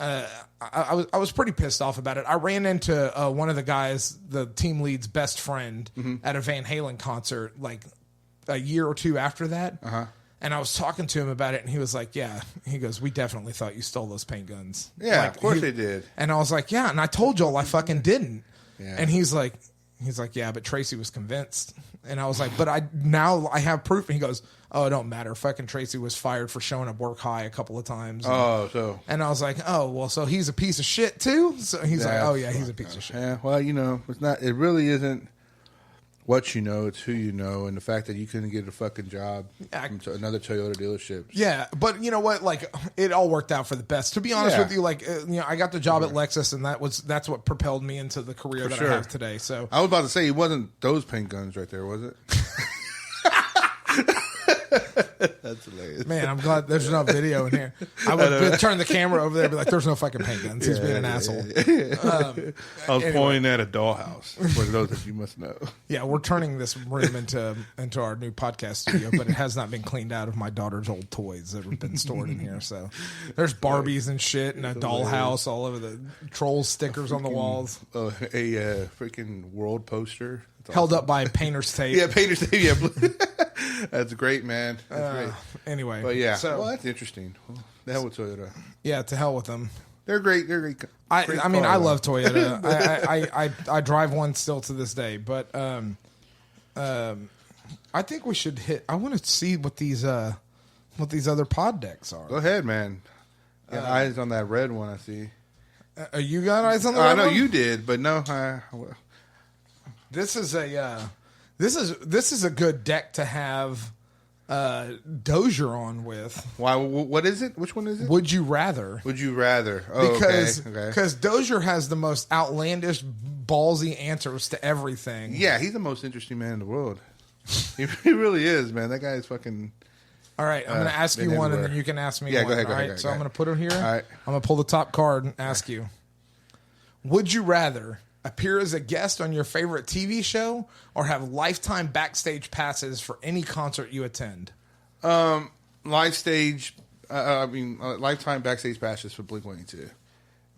I was pretty pissed off about it. I ran into one of the guys, the team lead's best friend, at a Van Halen concert like a year or two after that. And I was talking to him about it, and he was like, yeah. He goes, we definitely thought you stole those paint guns. Yeah, like, of course they did. And I was like, yeah, and I told y'all I fucking didn't. Yeah. And he's like, yeah, but Tracy was convinced. And I was like, but now I have proof. And he goes, oh, it don't matter. Fucking Tracy was fired for showing up work high a couple of times. And I was like, oh, well, so he's a piece of shit too? So he's like, oh yeah, he's a piece of shit. Yeah, well, it really isn't what you know, it's who you know, and the fact that you couldn't get a fucking job from another Toyota dealership. Yeah, but you know what? Like, it all worked out for the best. To be honest with you, like, I got the job at Lexus, and that's what propelled me into the career that I have today. So I was about to say, it wasn't those paint guns right there, was it? That's hilarious. Man, I'm glad there's no video in here. I would turn the camera over there and be like, there's no fucking paint guns. He's being an asshole. I was pointing at a dollhouse, for those that you must know. Yeah, we're turning this room into our new podcast studio, but it has not been cleaned out of my daughter's old toys that have been stored in here. So there's Barbies and shit and a dollhouse all over, the Trolls stickers on the walls. A freaking world poster. Held up by painter's tape. Yeah, painter's tape. Yeah. That's great, man. That's great. Anyway. But yeah, so, well, that's interesting. Well, the hell with Toyota. Yeah, to hell with them. They're great. They're great. I mean, I love Toyota. I drive one still to this day. But I think we should hit. I want to see what these other pod decks are. Go ahead, man. Got eyes on that red one. I see. You got eyes on the red one? I know you did, but no. This is a good deck to have Dozier on with. Why? What is it? Which one is it? Would you rather? Would you rather? Oh, because Dozier has the most outlandish, ballsy answers to everything. Yeah, he's the most interesting man in the world. He really is, man. That guy is fucking. All right, I'm going to ask you one, and then you can ask me one. Go ahead. All right, so I'm going to put it here. All right. I'm going to pull the top card and ask you. Would you rather appear as a guest on your favorite TV show or have lifetime backstage passes for any concert you attend? Lifetime backstage passes for Blink-182.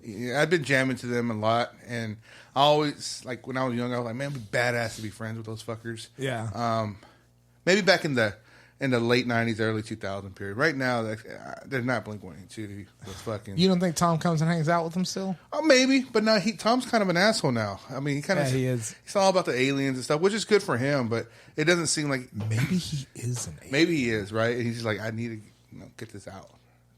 Yeah, I've been jamming to them a lot, and I always, like, when I was young, I was like, man, it'd be badass to be friends with those fuckers. Yeah. Maybe back in the late 90s, early 2000 period. Right now, they're not Blink-182. Fucking. You don't think Tom comes and hangs out with them still? Oh, maybe, but no. Tom's kind of an asshole now. I mean, he is. He's all about the aliens and stuff, which is good for him. But it doesn't seem like maybe he is an alien. Maybe he is, right? And he's like, I need to get this out,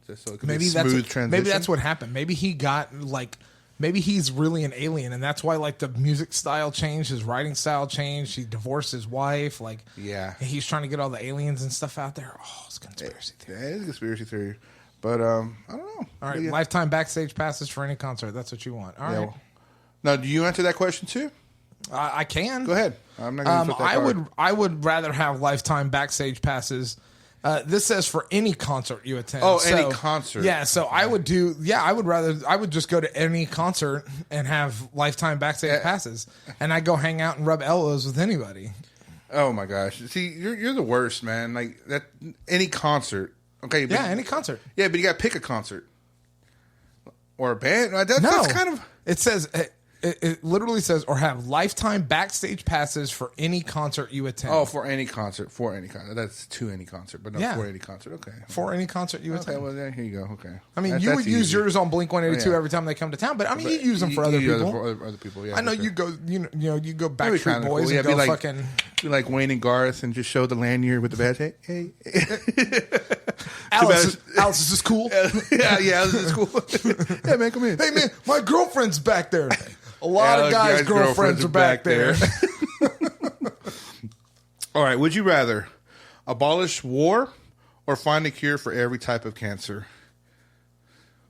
just so it can be a smooth transition. Maybe that's what happened. Maybe he got like. Maybe he's really an alien, and that's why, like, the music style changed, his writing style changed. He divorced his wife, like, yeah, he's trying to get all the aliens and stuff out there. Oh, it's conspiracy theory. Yeah, it is a conspiracy theory, but I don't know. All right, lifetime backstage passes for any concert. That's what you want. All right. Well, now, do you answer that question too? I can. Go ahead. I'm not going to flip that card. I would rather have lifetime backstage passes. This says for any concert you attend. Oh, any concert. Yeah, so I would just go to any concert and have lifetime backstage passes, and I'd go hang out and rub elbows with anybody. Oh my gosh! See, you're the worst, man. Like that, any concert. Okay, but, Yeah, any concert. Yeah, but you got to pick a concert or a band. That's kind of. It says it literally says or have lifetime backstage passes for any concert you attend. Oh, for any concert. That's to any concert, but not for any concert. Okay. For any concert you attend. Okay, well, there you go. Okay. I mean, you would use yours on Blink 182 every time they come to town, but I mean, you use them for other people. Other people, yeah. I know you go, you go Backstreet Boys cool. and go be fucking. Be like Wayne and Garth and just show the lanyard with the badge. Hey. Alice, is this cool? yeah, Alice is cool. Yeah, man, come in. Hey, man, my girlfriend's back there. A lot of guys' girlfriends are back there. All right, would you rather abolish war or find a cure for every type of cancer?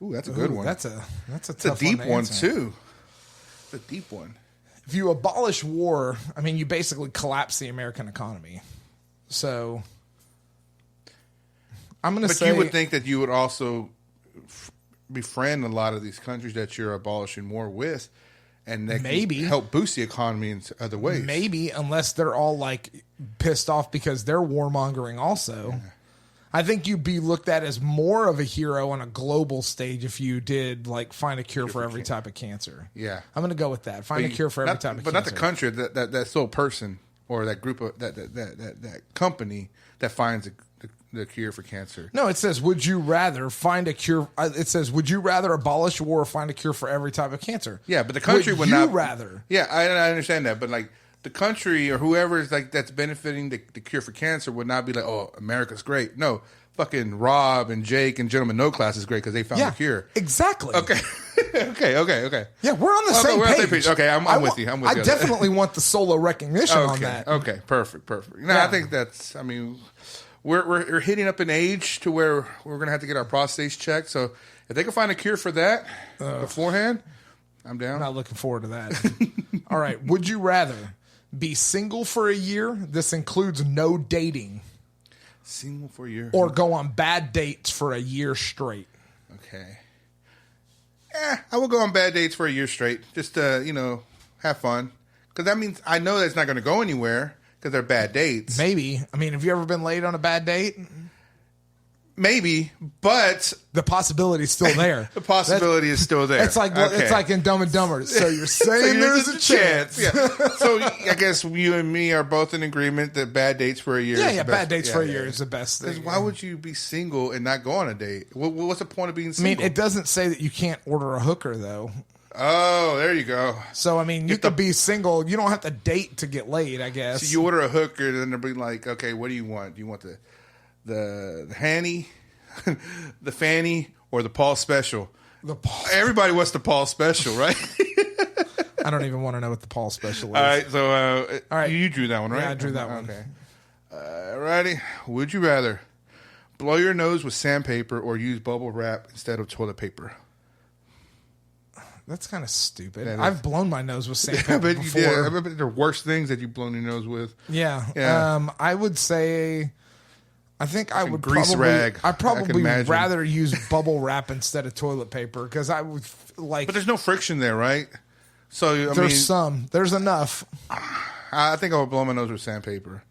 Ooh, that's a good one. That's a It's a deep one, too. It's a deep one. If you abolish war, I mean, you basically collapse the American economy. So, I'm going to say... But you would think that you would also befriend a lot of these countries that you're abolishing war with, and that maybe can help boost the economy in other ways. Maybe, unless they're all, like, pissed off because they're warmongering also. Yeah. I think you'd be looked at as more of a hero on a global stage if you did like find a cure for every type of cancer. Yeah, I'm going to go with that. Find a cure for every type of cancer. But not the country. That sole person or that group of that company that finds the cure for cancer. No, it says, would you rather find a cure? It says, would you rather abolish war or find a cure for every type of cancer? Yeah, but the country would not. Rather? Yeah, I understand that, but like. The country or whoever is like that's benefiting the cure for cancer would not be like, oh, America's great. No, fucking Rob and Jake and Gentleman No Class is great because they found the cure. Exactly. Okay. okay. Yeah, we're on the same page. Okay, I'm with you. I definitely want the solo recognition on that. Okay, perfect. No, I think that's. I mean, we're hitting up an age to where we're gonna have to get our prostates checked. So if they can find a cure for that beforehand, I'm down. I'm not looking forward to that. All right, would you rather be single for a year? This includes no dating. Single for a year. Or go on bad dates for a year straight. Okay. I will go on bad dates for a year straight. Just to, have fun. Because that means I know that's not going to go anywhere because they're bad dates. Maybe. I mean, have you ever been late on a bad date? Maybe, but the possibility is still there. The possibility is still there. It's like in Dumb and Dumber. So you're saying there's a chance. Yeah. So I guess you and me are both in agreement that bad dates for a year. Yeah, bad dates for a year is the best thing. Why would you be single and not go on a date? What's the point of being single? I mean, it doesn't say that you can't order a hooker though. Oh, there you go. So I mean, you could be single. You don't have to date to get laid, I guess. So you order a hooker, then they'll be like, okay, what do you want? Do you want the Hanny, the Fanny, or the Paul Special? Everybody wants the Paul Special, right? I don't even want to know what the Paul Special is. All right, so you drew that one, right? Yeah, I drew that one. Okay. Alrighty. Would you rather blow your nose with sandpaper or use bubble wrap instead of toilet paper? That's kind of stupid. I've blown my nose with sandpaper before. Yeah, I remember the worst things that you've blown your nose with. Yeah. I would say... I think I would grease rag. I'd probably rather use bubble wrap instead of toilet paper because I would like. But there's no friction there, right? So there's enough. I think I would blow my nose with sandpaper.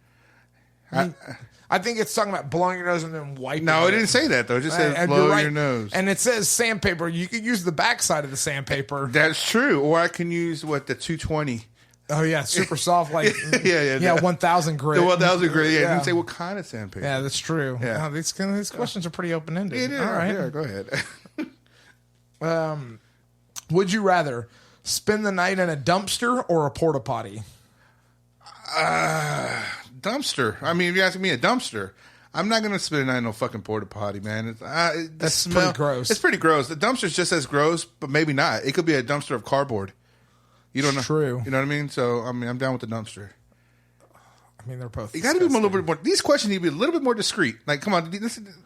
I think it's talking about blowing your nose and then wiping. No, it didn't say that though. It just says blow your nose. And it says sandpaper. You could use the backside of the sandpaper. That's true. Or I can use the 220. Oh yeah, super soft, like 1000 grit. The 1000 grit. Yeah, you didn't say what kind of sandpaper. Yeah, that's true. Yeah, these questions are pretty open ended. Yeah, all right. Yeah, go ahead. Would you rather spend the night in a dumpster or a porta potty? Dumpster. I mean, if you're asking me, a dumpster. I'm not going to spend the night in no fucking porta potty, man. That's pretty gross. It's pretty gross. The dumpster's just as gross, but maybe not. It could be a dumpster of cardboard. You don't know. True. You know what I mean? So, I mean, I'm down with the dumpster. I mean, they're both. You got to be a little bit more. These questions need to be a little bit more discreet. Like, come on,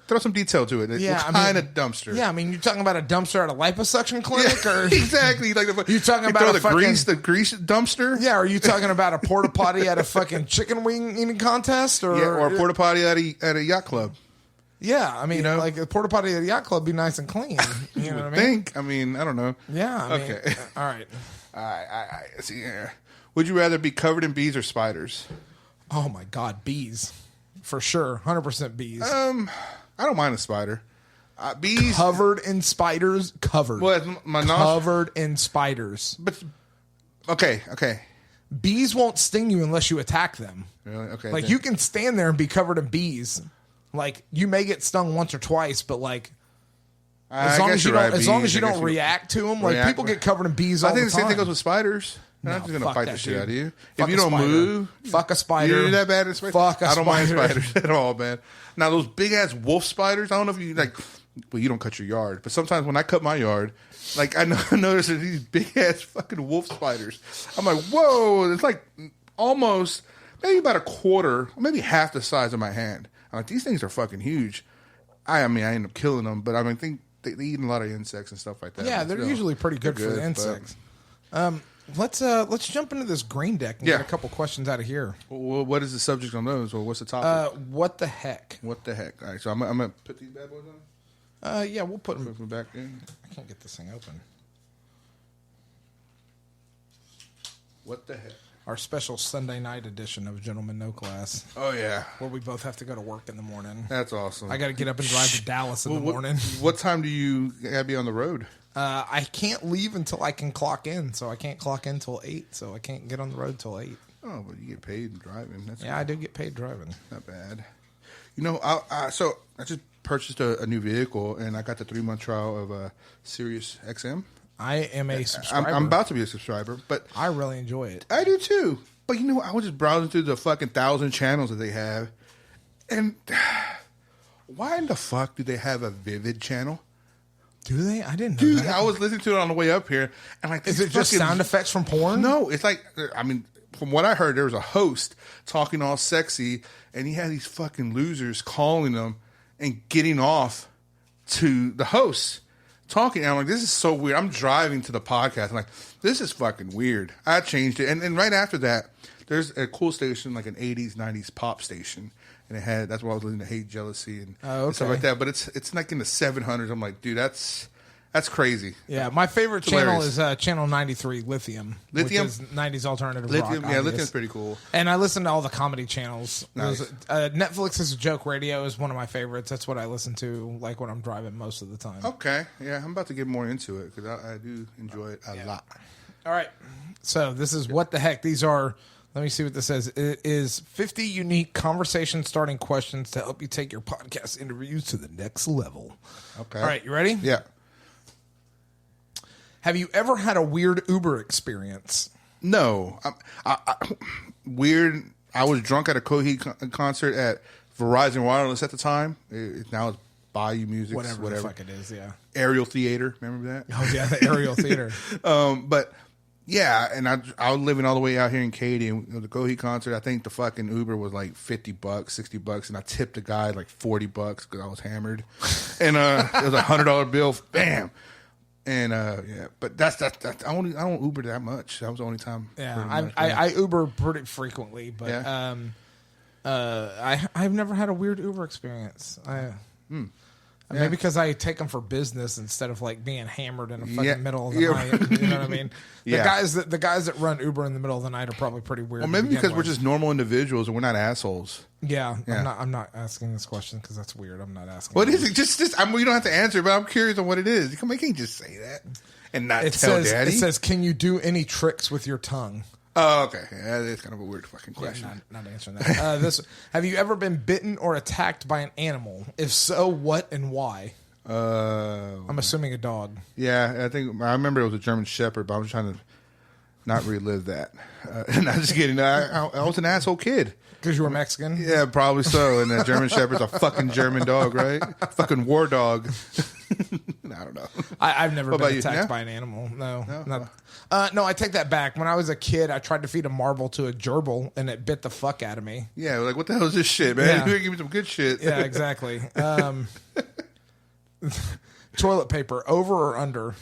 throw some detail to it. Yeah, what kind of dumpster? Yeah, I mean, you're talking about a dumpster at a liposuction clinic, or exactly. Like you talking about the grease dumpster? Yeah, are you talking about a porta potty at a fucking chicken wing eating contest, or a porta potty at a yacht club? Yeah, I mean, like a porta potty at a yacht club be nice and clean. You know what I mean? I mean, I don't know. Yeah. I mean, okay. All right. I see. Would you rather be covered in bees or spiders? Oh my God, bees, for sure, 100% bees. I don't mind a spider. Bees covered in spiders. Covered. Well, covered in spiders. But okay. Bees won't sting you unless you attack them. Really? Okay. Like you can stand there and be covered in bees. Like you may get stung once or twice, but like as long as you don't react to them, like people get covered in bees all the time. I think the same thing goes with spiders. They're not just gonna bite the shit out of you if you don't move. Fuck a spider. You're that bad at spiders. Fuck a spider. I don't mind spiders at all, man. Now those big ass wolf spiders. I don't know if you like. Well, you don't cut your yard, but sometimes when I cut my yard, like I notice these big ass fucking wolf spiders. I'm like, whoa! It's like almost maybe about a quarter, maybe half the size of my hand. I'm like, these things are fucking huge. I mean, I end up killing them, but I think they eat a lot of insects and stuff like that. Yeah, they're usually pretty good for the insects. Let's jump into this green deck and get a couple questions out of here. Well, what is the subject on those, or what's the topic? What the heck? What the heck? All right, so I'm gonna put these bad boys on. Yeah, we'll put them back in. I can't get this thing open. What the heck? Our special Sunday night edition of Gentlemen No Class. Oh, yeah. Where we both have to go to work in the morning. That's awesome. I got to get up and drive to Dallas in the morning. What time do you got to be on the road? I can't leave until I can clock in, so I can't clock in till 8, so I can't get on the road till 8. Oh, but you get paid driving. That's cool. I do get paid driving. Not bad. You know, so I just purchased a new vehicle, and I got the 3-month trial of Sirius XM. I am a subscriber. I'm about to be a subscriber, but I really enjoy it. I do too. But you know, I was just browsing through the fucking 1,000 channels that they have, and why in the fuck do they have a Vivid channel? Do they? I didn't know that. I was listening to it on the way up here, and like, is it just sound effects from porn? No, it's like, I mean, from what I heard, there was a host talking all sexy, and he had these fucking losers calling him and getting off to the host talking. And I'm like, this is so weird. I'm driving to the podcast. I'm like, this is fucking weird. I changed it. And right after that, there's a cool station, like an 80s, 90s pop station. And it had, that's why I was listening to Hate, Jealousy, and stuff like that. But it's like in the 700s. I'm like, dude, that's crazy. Yeah, my favorite channel is channel 93, Lithium. Which is 90s alternative rock. Yeah, Lithium's pretty cool. And I listen to all the comedy channels. Nice. Netflix is a Joke Radio is one of my favorites. That's what I listen to like when I'm driving most of the time. Okay, yeah, I'm about to get more into it because I do enjoy it a lot. All right, so this is what the heck. These are, let me see what this says. It is 50 unique conversation-starting questions to help you take your podcast interviews to the next level. Okay. All right, you ready? Yeah. Have you ever had a weird Uber experience? No. Weird. I was drunk at a Coheed concert at Verizon Wireless at the time. Now it's Bayou Music. Whatever the fuck it is, yeah. Aerial Theater. Remember that? Oh, yeah, the Aerial Theater. But, yeah, and I was living all the way out here in Katy. And the Coheed concert, I think the fucking Uber was like $50, $60, and I tipped the guy like $40 because I was hammered. And it was a $100 bill. Bam. And yeah, but that's I don't Uber that much. That was the only time. Yeah, I Uber pretty frequently, but I've never had a weird Uber experience. Maybe because I take them for business instead of like being hammered in the fucking middle of the night. You know what I mean? The guys that run Uber in the middle of the night are probably pretty weird. Well, maybe because we're just normal individuals and we're not assholes. Yeah. I'm not asking this question because that's weird. I'm not asking. What is it? Just I mean, you don't have to answer, but I'm curious on what it is. You can't just say that and not tell Daddy. It says, "Can you do any tricks with your tongue?" Oh, okay. Yeah, that's kind of a weird fucking question. Yeah, not answering that. Have you ever been bitten or attacked by an animal? If so, what and why? I'm assuming a dog. Yeah, I remember it was a German Shepherd, but I'm just trying to not relive that. Not just kidding. I was an asshole kid. Because you were Mexican? Yeah, probably so. And the German Shepherd's a fucking German dog, right? Fucking war dog. I don't know. I've never been attacked by an animal. No. No, I take that back. When I was a kid, I tried to feed a marble to a gerbil, and it bit the fuck out of me. Yeah, like, what the hell is this shit, man? You give me some good shit. Yeah, exactly. Toilet paper, over or under?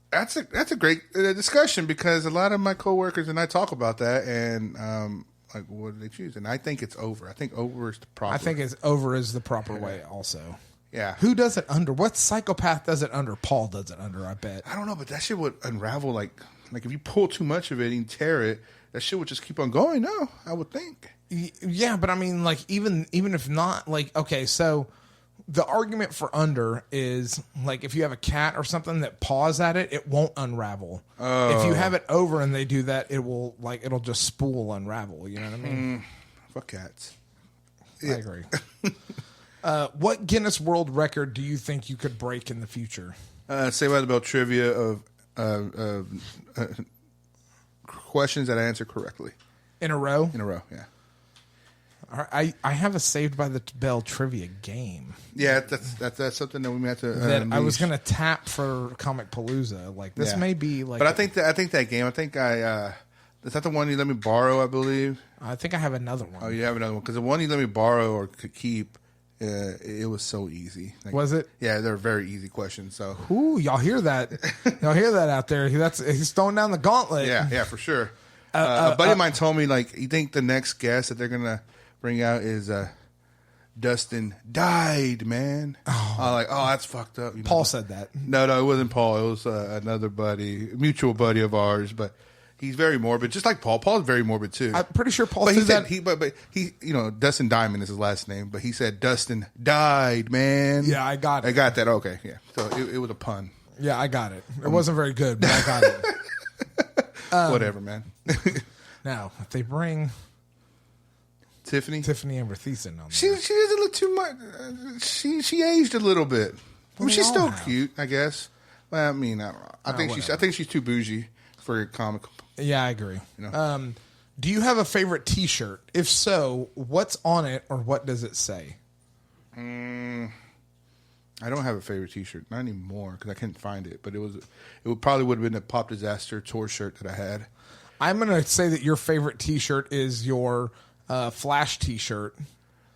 That's a great discussion because a lot of my coworkers and I talk about that, and like, what do they choose? And I think it's over. I think over is the proper. I think it's over is the proper way also. Yeah. Who does it under? What psychopath does it under? Paul does it under, I bet. I don't know, but that shit would unravel like if you pull too much of it and tear it, that shit would just keep on going. No, I would think. Yeah, but I mean, like, even if not, like, okay, so the argument for under is like if you have a cat or something that paws at it, it won't unravel. If you have it over and they do that, it'll just spool unravel. You know what I mean? Fuck cats. I agree. What Guinness World Record do you think you could break in the future? Say about the trivia of questions that I answer correctly. In a row? In a row, yeah. I have a Saved by the Bell trivia game. Yeah, that's something that we may have to. That I was going to tap for Comic Palooza. Like this may be like. But I think that game. I think is that the one you let me borrow? I believe. I think I have another one. Oh, you have another one because the one you let me borrow or could keep. It was so easy. Like, was it? Yeah, they're very easy questions. So, ooh, y'all hear that? Y'all hear that out there? He's throwing down the gauntlet. Yeah, for sure. A buddy of mine told me like, you think the next guest that they're gonna bring out is Dustin died, man. Oh. I'm like, oh, that's fucked up. You know? Paul said that. No, it wasn't Paul. It was another buddy, mutual buddy of ours, but. He's very morbid, just like Paul. Paul's very morbid too. I'm pretty sure Paul but said he that. But he, Dustin Diamond is his last name. But he said Dustin died, man. Yeah, I got it. I got that. Okay, yeah. So it was a pun. Yeah, I got it. It wasn't very good, but I got it. Whatever, man. Now, if they bring Tiffany Amber Thiessen on there. She is a little too much. She aged a little bit. I mean, she's still cute, I guess. Well, I mean, I don't know. I think she's too bougie for a comic. Yeah, I agree. Do you have a favorite T-shirt? If so, what's on it or what does it say? I don't have a favorite T-shirt, not anymore because I couldn't find it. But it probably would have been a Pop Disaster tour shirt that I had. I'm gonna say that your favorite T-shirt is your Flash T-shirt.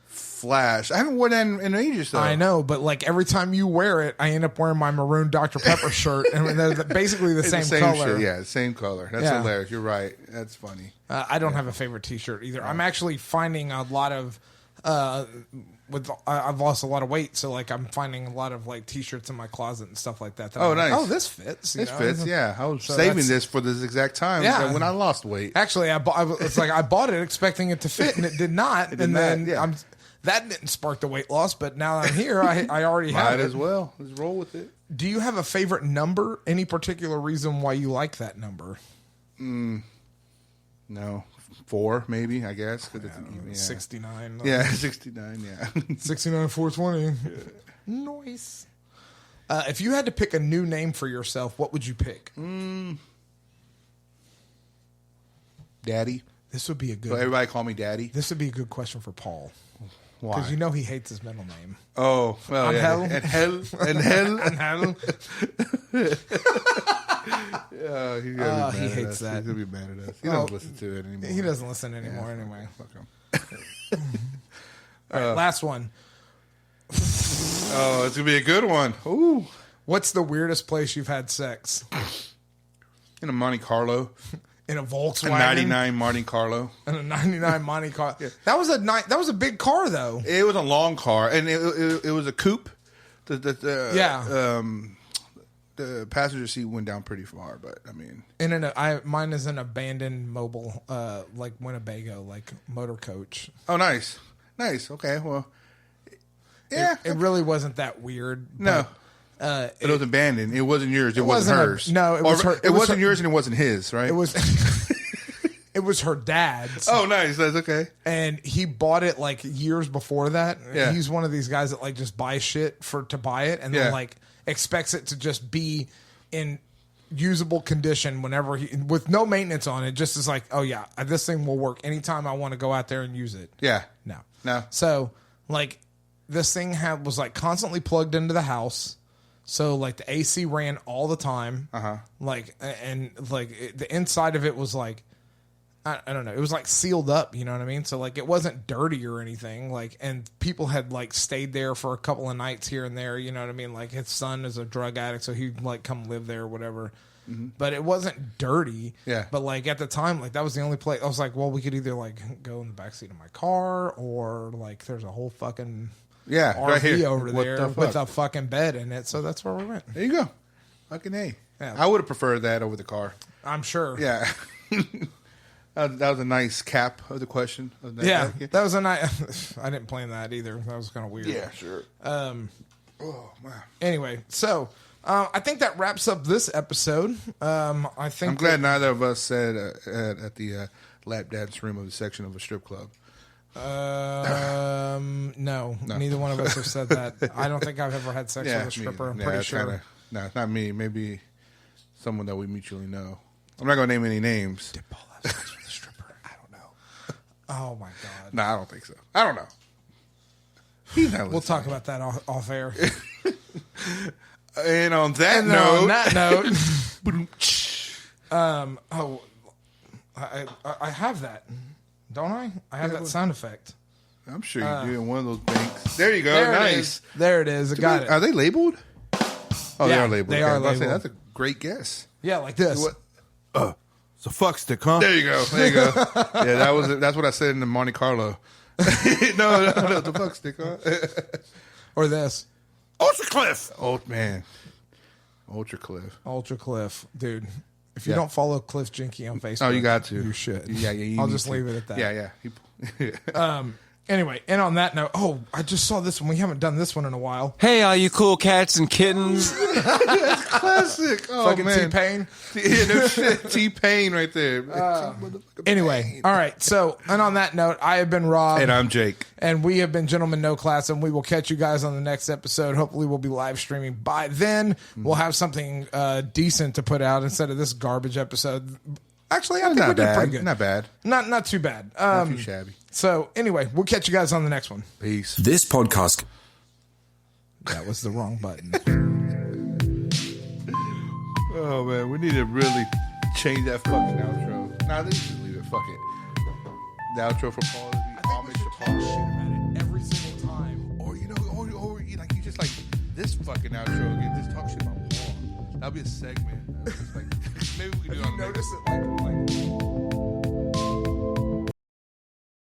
Flash. I haven't worn that in ages, though. I know, but like every time you wear it, I end up wearing my maroon Dr. Pepper shirt, and they're basically the same color. Shit. Yeah, same color. That's hilarious. You're right. That's funny. I don't have a favorite T-shirt either. I'm actually finding a lot of I've lost a lot of weight, so like I'm finding a lot of like T-shirts in my closet and stuff like that. Oh, nice. Like, oh, this fits. This fits. Yeah, I was saving this for this exact time. Yeah. When I lost weight. Actually, I bought it expecting it to fit, and it did not. That didn't spark the weight loss, but now I'm here. I already have it. Might as well. Let's roll with it. Do you have a favorite number? Any particular reason why you like that number? No. 4, maybe, I guess. 69. Yeah, 69, yeah. 69, 420. Nice. If you had to pick a new name for yourself, what would you pick? Daddy. This would be a good... So everybody call me Daddy? This would be a good question for Paul. Why? Because you know he hates his middle name. Oh, well, Angel? And hell. Angel? Yeah, he hates that. He's going to be mad at us. He doesn't listen to it anymore. He doesn't listen anymore anyway. Fuck him. All right, last one. Oh, it's going to be a good one. Ooh. What's the weirdest place you've had sex? In a Monte Carlo. In a Volkswagen, a 99 Monte Carlo, and a 99 Monte Carlo. Yeah. That was a big car though. It was a long car, and it was a coupe. The passenger seat went down pretty far, but I mean, mine is an abandoned mobile, like Winnebago, like motor coach. Oh, nice. Okay, well, yeah, it really wasn't that weird. No. But it was abandoned. It wasn't yours. It wasn't hers. No, it was her. It wasn't yours, and it wasn't his. Right? It was. It was her dad's. Oh, nice. That's okay. And he bought it like years before that. Yeah. He's one of these guys that like just buys shit to buy it, and then like expects it to just be in usable condition whenever with no maintenance on it. Just is like, oh yeah, this thing will work anytime I want to go out there and use it. Yeah. No. So like this thing was like constantly plugged into the house. So like the AC ran all the time, like and like the inside of it was like I don't know, it was like sealed up, you know what I mean? So like it wasn't dirty or anything, like, and people had like stayed there for a couple of nights here and there, you know what I mean? Like his son is a drug addict, so he'd like come live there or whatever. But it wasn't dirty. Yeah. But like at the time, like that was the only place. I was like, well, we could either like go in the backseat of my car or like there's a whole fucking RV right here over there with a fucking bed in it. So that's where we went. There you go. Fucking A. Yeah. I would have preferred that over the car. I'm sure. Yeah. That was a nice cap of the question. Yeah, that was a nice. I didn't plan that either. That was kind of weird. Yeah, sure. Oh man. Anyway, so I think that wraps up this episode. I think I'm glad neither of us said at the lap dance room of the section of a strip club. No, neither one of us have said that. I don't think I've ever had sex with a stripper. I'm pretty sure. No, it's not me. Maybe someone that we mutually know. I'm not going to name any names. Did Paul have sex with a stripper? I don't know. Oh my god. No, I don't think so. I don't know. He's not listening. We'll talk about that off air. And on that note, I have that, don't I? I have that sound effect. I'm sure you do in one of those banks. There you go. There nice. There it is. I got it. Are they labeled? Oh, Yeah, they are labeled. they are labeled. That's a great guess. Yeah, like this. It's a fuck stick, huh? There you go. There you go. Yeah, that's what I said in the Monte Carlo. no, the fuck stick, huh? Or this. Ultra Cliff. Oh man, Ultra Cliff. Ultra Cliff, dude. If you don't follow Cliff Jinky on Facebook, you got to. You should. Yeah. I'll just leave it at that. Yeah. Anyway, and on that note, I just saw this one. We haven't done this one in a while. Hey, all you cool cats and kittens. Classic. Oh Fucking man. T-Pain. Yeah, no shit. T-Pain right there. Anyway, all right. So, and on that note, I have been Rob. And I'm Jake. And we have been Gentlemen No Class, and we will catch you guys on the next episode. Hopefully, we'll be live streaming by then. We'll have something decent to put out instead of this garbage episode. Actually, I think we did pretty good. Not bad. Not too bad. Not too shabby. So, anyway, we'll catch you guys on the next one. Peace. This podcast. That was the wrong button. Oh man, we need to really change that fucking outro. Nah, let's just leave it. Fuck it. The outro for Paul is be homage to Paul. Every single time. Or or like you just like this fucking outro again. Just talk shit about Paul. That'll be a segment. Just like maybe we can do it on the next. Notice it like